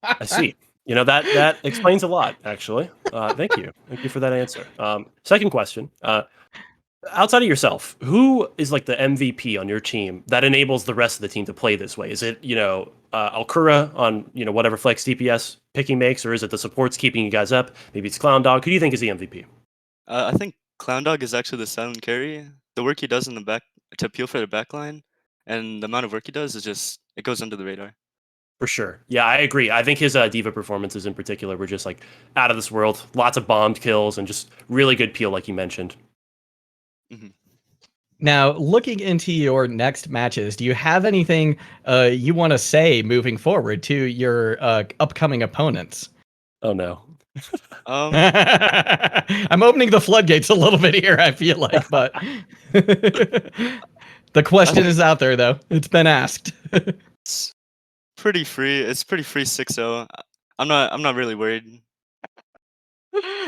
I see. That explains a lot, actually. Thank you. Thank you for that answer. Second question. Outside of yourself, who is like the MVP on your team that enables the rest of the team to play this way? Is it, Alkura on, whatever flex DPS picking makes, or is it the supports keeping you guys up? Maybe it's Clown Dog. Who do you think is the MVP? I think Clown Dog is actually the silent carry. The work he does in the back to appeal for the backline, and the amount of work he does is just it goes under the radar. For sure. Yeah, I agree. I think his Diva performances in particular were just like out of this world. Lots of bombed kills and just really good peel, like you mentioned. hmm Now, looking into your next matches, do you have anything you want to say moving forward to your upcoming opponents? Oh no. Um, I'm opening the floodgates a little bit here, I feel like, but the I question think is out there, though. It's been asked. it's pretty free. It's pretty free 6-0. I'm not really worried.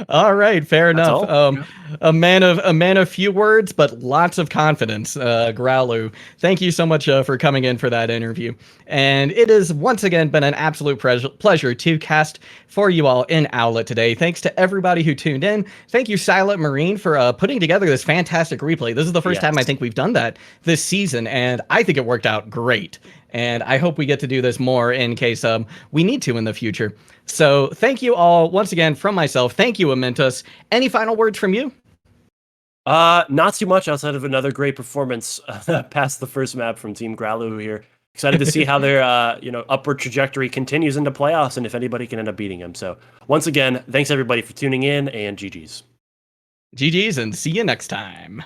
All right, fair That's enough. all. Yeah. A man of few words, but lots of confidence. Growluwu, thank you so much for coming in for that interview. And it has once again been an absolute pleasure to cast for you all in Owlet today. Thanks to everybody who tuned in. Thank you, Silent Marine, for putting together this fantastic replay. This is the first time I Yes. think we've done that this season, and I think it worked out great. And I hope we get to do this more in case we need to in the future. So thank you all once again from myself. Thank you, Amentus. Any final words from you? Not too much outside of another great performance past the first map from Team Growluwu here. Excited to see how their upward trajectory continues into playoffs and if anybody can end up beating them. So once again, thanks everybody for tuning in and GG's. GG's and see you next time.